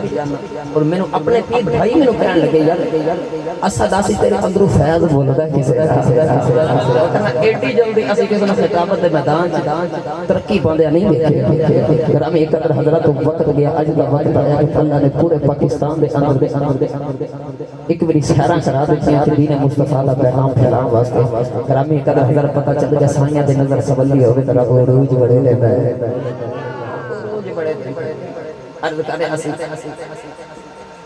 اور میں نے اپنے پیر بھائی میں نے کہنے لگے یار اسا داسی تیرے اندرو فیض بولتا ہے کسے کرنا ایٹی جلدی اسی کسی نے خطابت دے میدان ترقی پاندیا نہیں دیکھے گرام ایک قدر حضرت وقت گیا اج دا وقت آیا کہ اللہ نے پورے پاکستان دے اندر ایک بری سہرہ کرا دیتی ہیں دین مصطفیٰ اللہ پیغام پھیلان واسطے گرام ایک قدر حضرت پتہ چل گیا سائیاں دے نظر سولی ہوئے طرح عروج بڑے لیتا ہے عرض کرے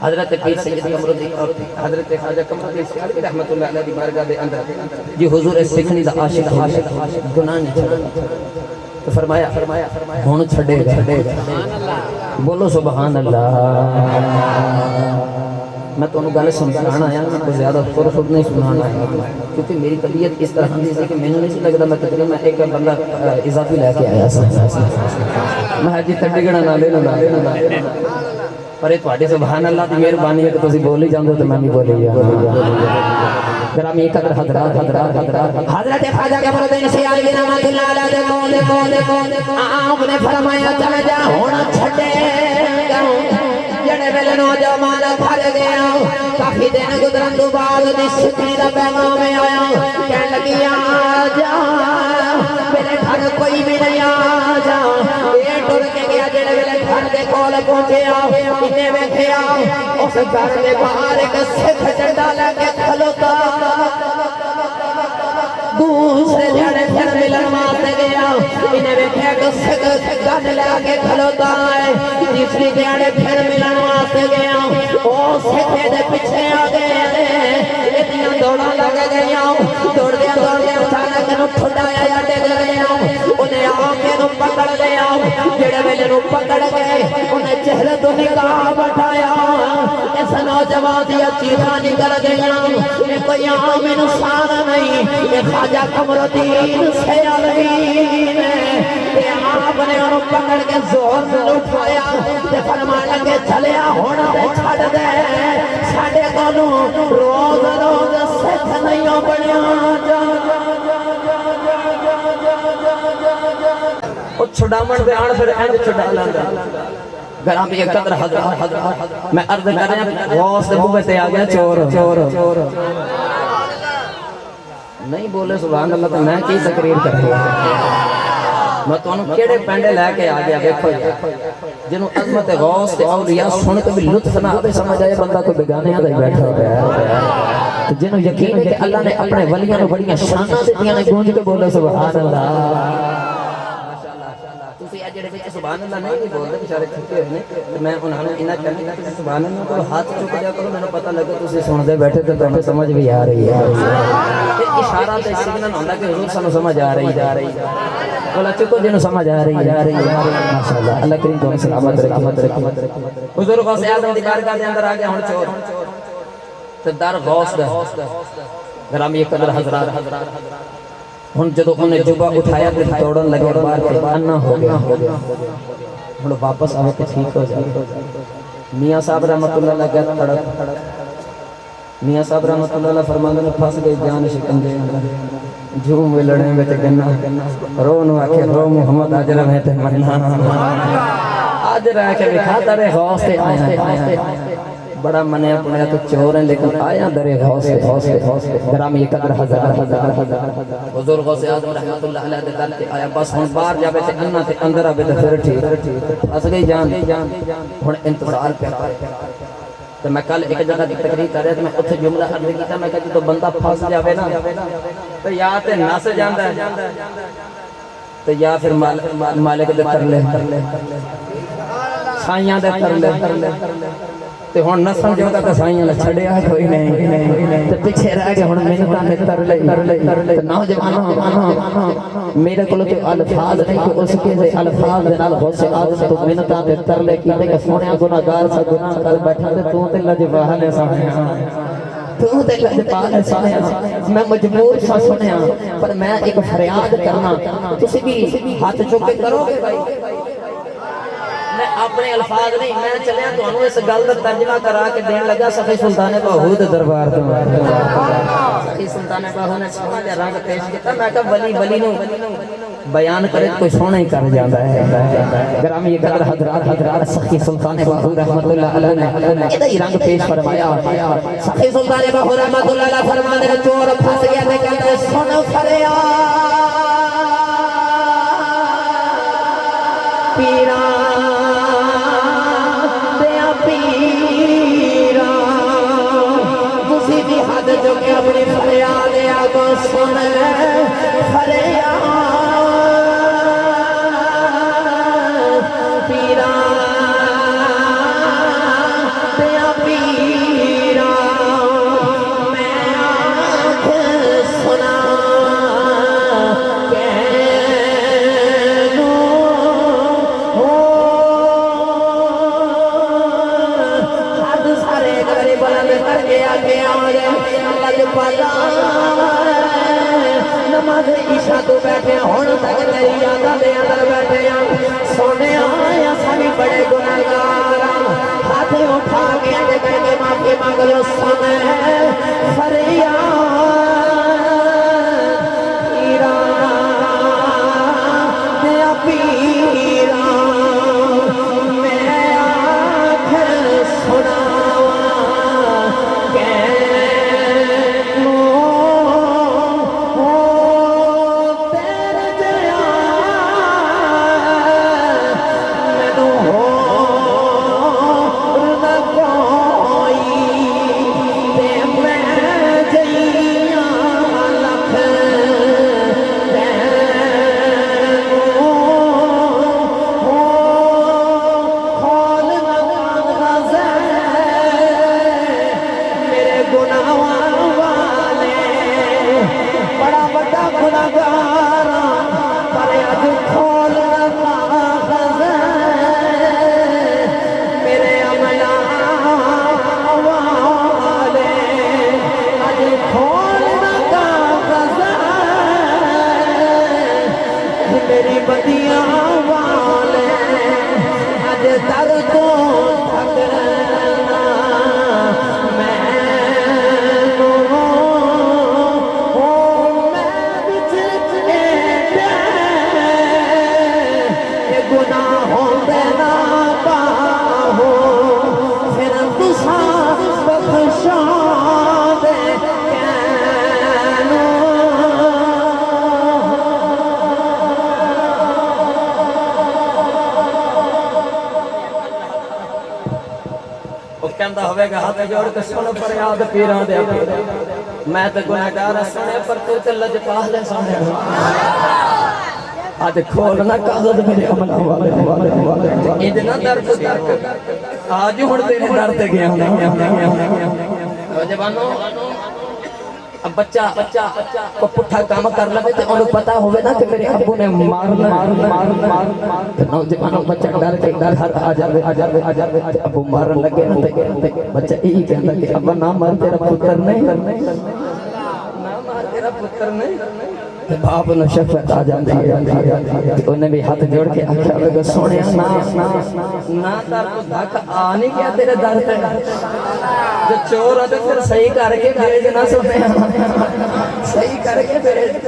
حضرت پیر سید قمرالدین اور حضرت خواجہ قمرالدین سیالوی رحمت اللہ علیہ دی بارگاہ دے اندر جی حضور سکھنی دا عاشق گناہ نہیں چھڑا تو فرمایا ہون چھڑے گا بولو سبحان اللہ میں تو انہوں گالے سمجھانا آیا میں کو زیادہ خود نہیں سنانا آیا کیونکہ میری طبیعت اس طرح دی کہ میں نے نہیں لگتا میں تقریبا میں ایک بندہ اضافی لے کے آیا میں حجی تڑگڑا نہ لینا پر یہ تواڈی سبحان اللہ دی مہربانی ہے کہ تسی بول ہی جاندو تو میں بھی بولی گرامی قدر حضرات حضرت خواجہ قمرالدین سیالوی رحمت اللہ علیہ کو آپ نے فرمایا چل جا ہونا چھڑے جڑے ویلے نوجوان گھر گیا کافی دن گزرن تو بعد دی سکھنی دا پیغام آیا کہنے لگی آ جا میرے گھر کوئی بھی نہیں آ جا یہ ٹر کے گیا جڑے ویلے گھر دے کول پہنچیا انہیں ویکھیا اس گھر دے باہر ایک سکھ جھنڈا لے کے کھلوتا دوسرے جڑے پھر ملن واسطے گیا انہیں ویکھیا کہ سکھ گن لے کے کھلوتا ہے تیسری جڑے پھر ملن واسطے گیا او سکھے دے پیچھے آ گئے اتنی دوڑا لگ گیا دوڑ دیا اچانک نو ٹھڈایا یا ڈگ گیا انہیں آ کے نو پکڑ لیا جڑے ویلے نو پکڑ گئے انہیں چہرے تو نگاہ بٹھایا اس نوجوان دیا چیزاں نکل گیا یہ کوئی عام انسان نہیں یہ خواجہ قمرالدین سیالوی نے آپ نے انہوں پکڑ کے زور سے اٹھایا تے فرمانے لگے چلیا ہونا چھڑ دے ساڑھے کونوں روز سکھ نہیں بنیا وہ چھڑامن دے آن پھر اینڈ چھڑا لاندا گرامی ایک قدر حضرات میں عرض کر رہے ہیں غوث دے بوے تے آگیا چور نہیں بولے سبحان اللہ تو میں کی تقریر کر رہا میں تو انہوں کیڑے پینڈے لے کے آگیا دیکھو جنہوں عظمت غوث تے اولیاء سن کے بھی لطف نہ آتے سمجھ آئے بندہ کوئی بگانے آدھائی بیٹھا ہوگا جنہوں یقین ہے کہ اللہ نے اپنے ولیاں نو بڑیاں شانہ دیتیاں نے گونج کے بولے سبحان اللہ سبحان اللہ نہیں بولتے بچارے چھکے ہوئے میں انہوں نے انہاں کہنے کہ سبحان اللہ کو ہاتھ چک دیا کرو میں نے پتہ لگا تو اسے سن دے بیٹھے تو تمہیں سمجھ بھی آ رہی ہے اشارہ تے سگنل ہوندہ کہ حضور سانو سمجھ آ رہی بولا چکو جنہوں سمجھ آ رہی ہے ماشاءاللہ اللہ کریم تو سلامت رکھی حضور غوث اعظم دی بارگاہ دے اندر آ گیا ہن چور سردار غوث دا گرامی قدر حضرات ہن جدو انہیں جبہ اٹھایا تو دوڑن لگے بار کے انا ہو گیا ہن واپس آئے تو ٹھیک ہو جائے میاں صاحب رحمت اللہ علیہ گیا تڑپ میاں صاحب رحمت اللہ علیہ فرماندے نے پھنس گئی جان شکنجے جھوم میں لڑیں میں تے گنا رو نو آکھے رو محمد آج رہے تے مرنا آج رہے کے بکھا ترے غوث تے آیا بڑا منیا پڑیا تو چور ہیں لیکن آیا درے غوث گرامی قدر حضرات حضور غوث اعظم رحمت اللہ علیہ دے در تے آیا بس ہن باہر جاوے تے انا تے اندر آوے تے پھر ٹھیک پھنس گئی جان ہن انتظار پہ تو میں کل ایک جگہ دی تقریر کر رہا تھا میں اتھے جملہ عرض کیتا میں کہا جدو بندہ پھنس جاوے نا تو یا تے نس جاندا ہے تو یا پھر مالک دے ترلے سائیاں دے ترلے تے ہن نسل جو کا سائیاں نے چھڑیا کوئی نہیں تے پیچھے رہ گئے ہن منتاں تے ترلے تے نوجوانوں میرے کول تے الفاظ نہیں کہ اس کے الفاظ دے نال غوث اعظم تو منتاں تے ترلے کیتے کہ سونیا گناہگار سا گناہ کر بیٹھا تے تو تے لجپال سونیا تو تے لجپال سونیا میں مجبور سا سنیا پر میں ایک فریاد کرنا تسی بھی ہاتھ چوک کے کرو گے بھائی میں اپنے الفاظ نہیں میں چلیا تو انہوں اس گل دا ترجمہ کرا کے دین لگا سخی سلطان باہو دے دربار تو سخی سلطان باہو نے سونا دے رنگ پیش کیتا میں کہا ولی نو بیان کرے کوئی سونا ہی کر جاتا ہے گرامی قدر حضرات سخی سلطان باہو رحمت اللہ علیہ نے ادھا ہی رنگ پیش فرمایا سخی سلطان باہو رحمت اللہ علیہ فرمانے کا چور پھنس گیا تے کہتے سنو فریاد پیران جو کہ اپنی فریاد آگو سن فریاد پیران دیا پیران میں آنکھ سنا کہنو حد سارے گھر بلند کر کے آگے آگے نماز عشاء تو بیٹھے ہون تک تیری یاداں دے اندر بیٹھے ہیں سونے آیا سبھی بڑے گناہگار ہاتھ اٹھا کے آگے کر کے معافی مانگ لو سن فریاد پیران دیا پیران میں آنکھ سناواں میری بدیاں والے اج در تو تھکنا میں بچ یہ گناہ ہوندے نہ پاہو پھر تساں بخشا دے کہندا ہوے گا ہاتھ جوڑ کے سن فریاد پیراں دے میں تے گناہگار سنے پر تو تے لجپال سنے اج کھولنا کاغذ میرے عمل والے اتنا درد آج ہن تیرے در تے گیا نوجوانوں اب بچہ کو پٹھا کام کر لگے تو انہوں پتا ہوئے نا کہ میرے ابو نے مارنا نوجوانوں بچہ ڈر کے ڈر ہر آ جاوے ابو مارن لگے بچہ یہی کہتا کہ ابا نہ مار تیرا پتر نہیں نہ مار تیرا پتر نہیں باپ نے شفقت آ جاندی ہے انہیں بھی ہاتھ جوڑ کے آخر لگا سونے نہ در کو دھک آ نہیں کیا تیرے در تے جو چور ہے پھر صحیح کر کے بھیج نہ سونے صحیح کر کے بھیج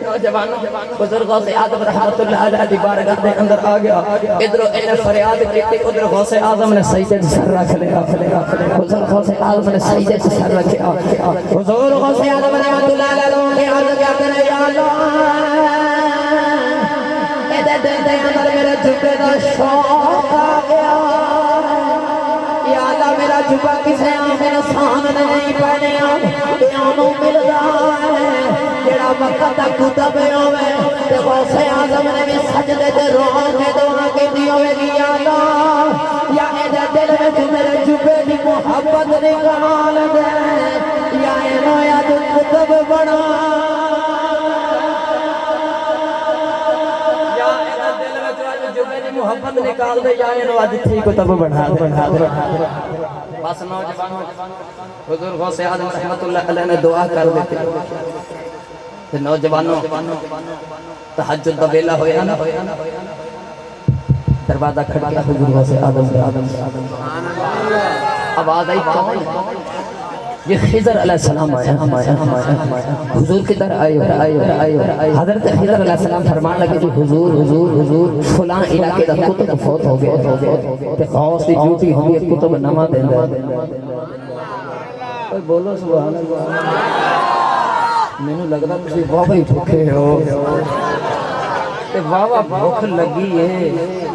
نوجوانوں بزرگوں سے آدم رحمت اللہ علیہ دی بارگاہ دے اندر آ گیا ادھروں انہیں فریاد کی ادھر غوث اعظم نے سجدے تے سر رکھ لیا حضور غوث اعظم نے سجدے تے سر رکھا حضور غوث اعظم رحمت اللہ علیہ نے عرض کیا کہ یا اللہ اے دل دے اندر میرے جھکے دا شوق آ گیا یا اللہ میرا جھکا کسے آمین انسان نے نہیں پہنیا انہوں ملدا ہے جڑا وقت تک دبے ہوئے تے غوث اعظم نے بھی سجدے تے رو کے دعا کیتی ہوے گی یا اللہ یا اے دل وچ میرے جبے دی محبت نکال دے یا اینو یا تو کتب بنا یا اے دل وچ جبے دی محبت نکال دے یا اینو اج تھی کتب بنا دے بس نوجوانوں حضور غوث اعظم رحمت اللہ علیہ نے دعا کر دیتے تے نوجوانوں تہجد دا ویلا ہویا نا دروازہ کھڑکیا حضور غوث اعظم آواز آئی کون یہ خضر علیہ السلام آیا حضور کی در آئے حضرت خضر علیہ السلام فرمان لگے کہ حضور فلاں علاقے دا کتب فوت ہو گئے تے غوث دی ڈیوٹی ہوگی کتب نما دیندہ بولو سبحان اللہ میں نے لگتا تسی واہ ہی بھوکے ہو تے واہ بھوک لگی ہے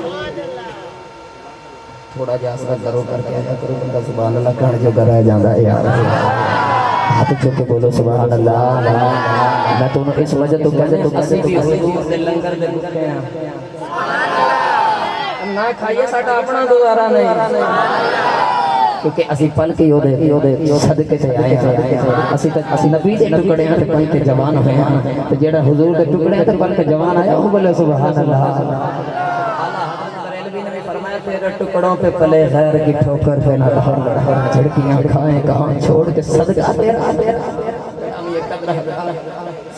تھوڑا جا اثر کرو کر کے آیا کرو بندہ سبحان اللہ کہنے جو کر رہ جاندہ ہے یار ہاتھ چکے بولو سبحان اللہ میں تو اس وجہ تو کہنے تو اسی بھی حضور دے لنگر دے بکے ہیں نہ کھائیے ساٹھا اپنا دوزارہ نہیں کیونکہ اسی پل کے یودے صدقے سے آئے ہیں اسی نبی دے ٹکڑے ہیں پل کے جوان ہوئے ہیں تو جیڑا حضور دے ٹکڑے ہیں پل کے جوان آئے وہ بولے سبحان اللہ تیرے ٹکڑوں پہ پلے غیر کی ٹھوکر پہ نہ جھڑکیاں کھائیں کہاں چھوڑ کے صدقہ تیرا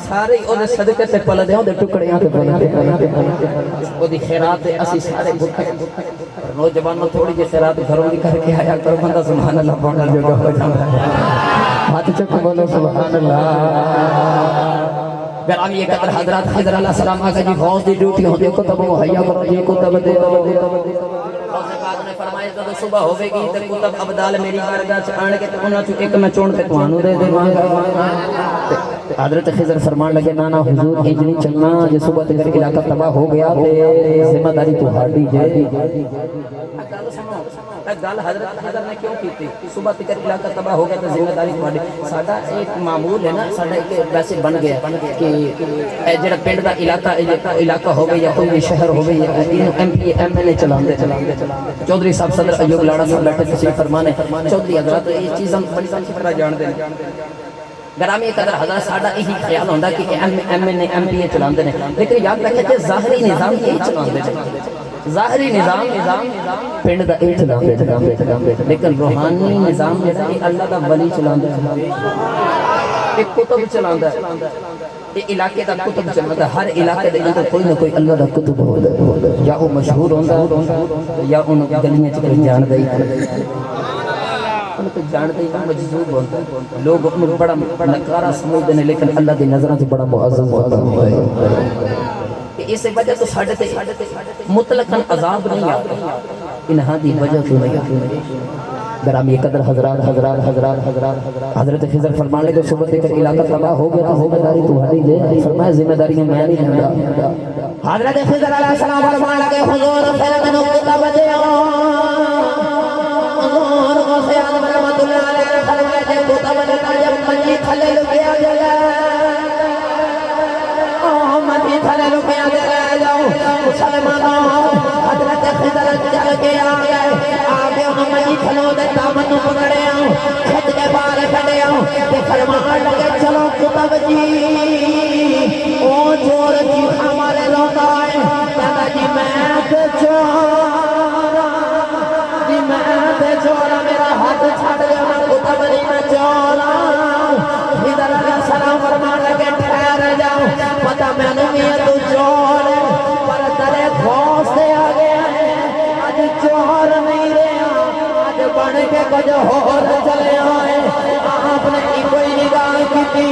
سارے اوہ صدقے سے پلے دے اوہ ٹکڑیاں پہ پلے دے اوہ دی خیرات دے اسی سارے بکھے نوجوانوں تھوڑی جی خیرات گھروں دی کر کے آیا کرو بندہ سبحان اللہ بونا جو گا ہو جانا ہاتھ چکو بولو سبحان اللہ گرامی یہ قدر حضرات خضر علیہ السلام آگا جی غوث دی ڈیوٹی ہوں دے کتب محیا کرو جی کتب دے غوث پاک نے فرمایا جب صبح ہوئے گی تے کتب ابدال میری بارگاہ چ آن کے انہاں چوں ایک میں چون کے توانوں دے دیواں حضرت خضر فرمان لگے نانا حضور انج نہیں چلنا جے صبح تک علاقہ تباہ ہو گیا تے ذمہ داری تہاڈی جے گل سنو گل حضرت خضر نے کیوں کی تھی صبح تک علاقہ تباہ ہو گیا تو ذمہ داری تہاڈی ساڈا ایک معمول ہے نا ساڈا ایک ویسے بن گیا کہ اے جڑا پنڈ دا علاقہ ہو گیا یا کوئی بھی شہر ہو گیا اینو ایم پی ایم ایل اے چلاندے چودھری صاحب صدر ایوب لاڑا صاحب بیٹھے تشریف فرمانے چودھری حضرات یہ چیزاں بڑی اچھی طرح جانتے ہیں گرامی قدر حضرت ساڈا یہی خیال ہوندا کہ ایم ایل اے ایم پی اے چلاندے نے لیکن یاد رکھے کہ ظاہری نظام یہ چلاندے ظاہری نظام پنڈ دا اے چلاندے لیکن روحانی نظام جیسا کہ اللہ دا ولی چلاندے ایک کتب چلاندے یہ علاقے دا کتب چلاندے ہر علاقے دے اندر کوئی نہ کوئی اللہ دا کتب ہوندا یا وہ مشہور ہوندا یا ان گلیاں چ کوئی جان دے ان کو جانتے ہیں مجذوب ہوتا ہے لوگ ان کو بڑا نکارہ سمجھتے ہیں لیکن اللہ دی نظروں سے بڑا معظم ہوتا ہے اس وجہ تو ساڑھے تے مطلقاً عذاب نہیں آتا انہاں دی وجہ تو نہیں آتا گرامی قدر حضرت خضر فرمان لے کہ صبح تک علاقہ تباہ ہو گیا تو ذمہ داری تمہاری دے فرمایا ذمہ داریاں میں نہیں لینا حضرت خضر علیہ السلام فرمان لگے حضور پھر میں نے کتب دیا حضور غوث اعظم رحمت اللہ علیہ فرمایا کہ کتب دیا جب منجی تھلے لگیا جگہ منجی تھلے لگیا جگہ جاؤ مسلمانوں حضرت خضر چل کے آگے انہوں منجی تھلوں دے دامن نو پکڑے آؤں کھت کے بار کھڑے آؤں تے فرمان لگے چلو کتب جی او جور جی ہمارے لوٹا ہے کہتا جی میں تے چورا جی میں تے چورا میرا ہاتھ چھڑ گیا میں کتب نہیں میں چورا خضر علیہ السلام فرمان لگے ٹھہر جاؤ پتہ میں نہیں ہے تو چور پر ترے غوث سے آگے آج چور نہیں رہا آج بڑھ کے کچھ اور چلے آئے آپ نے کوئی نگاہ کی تھی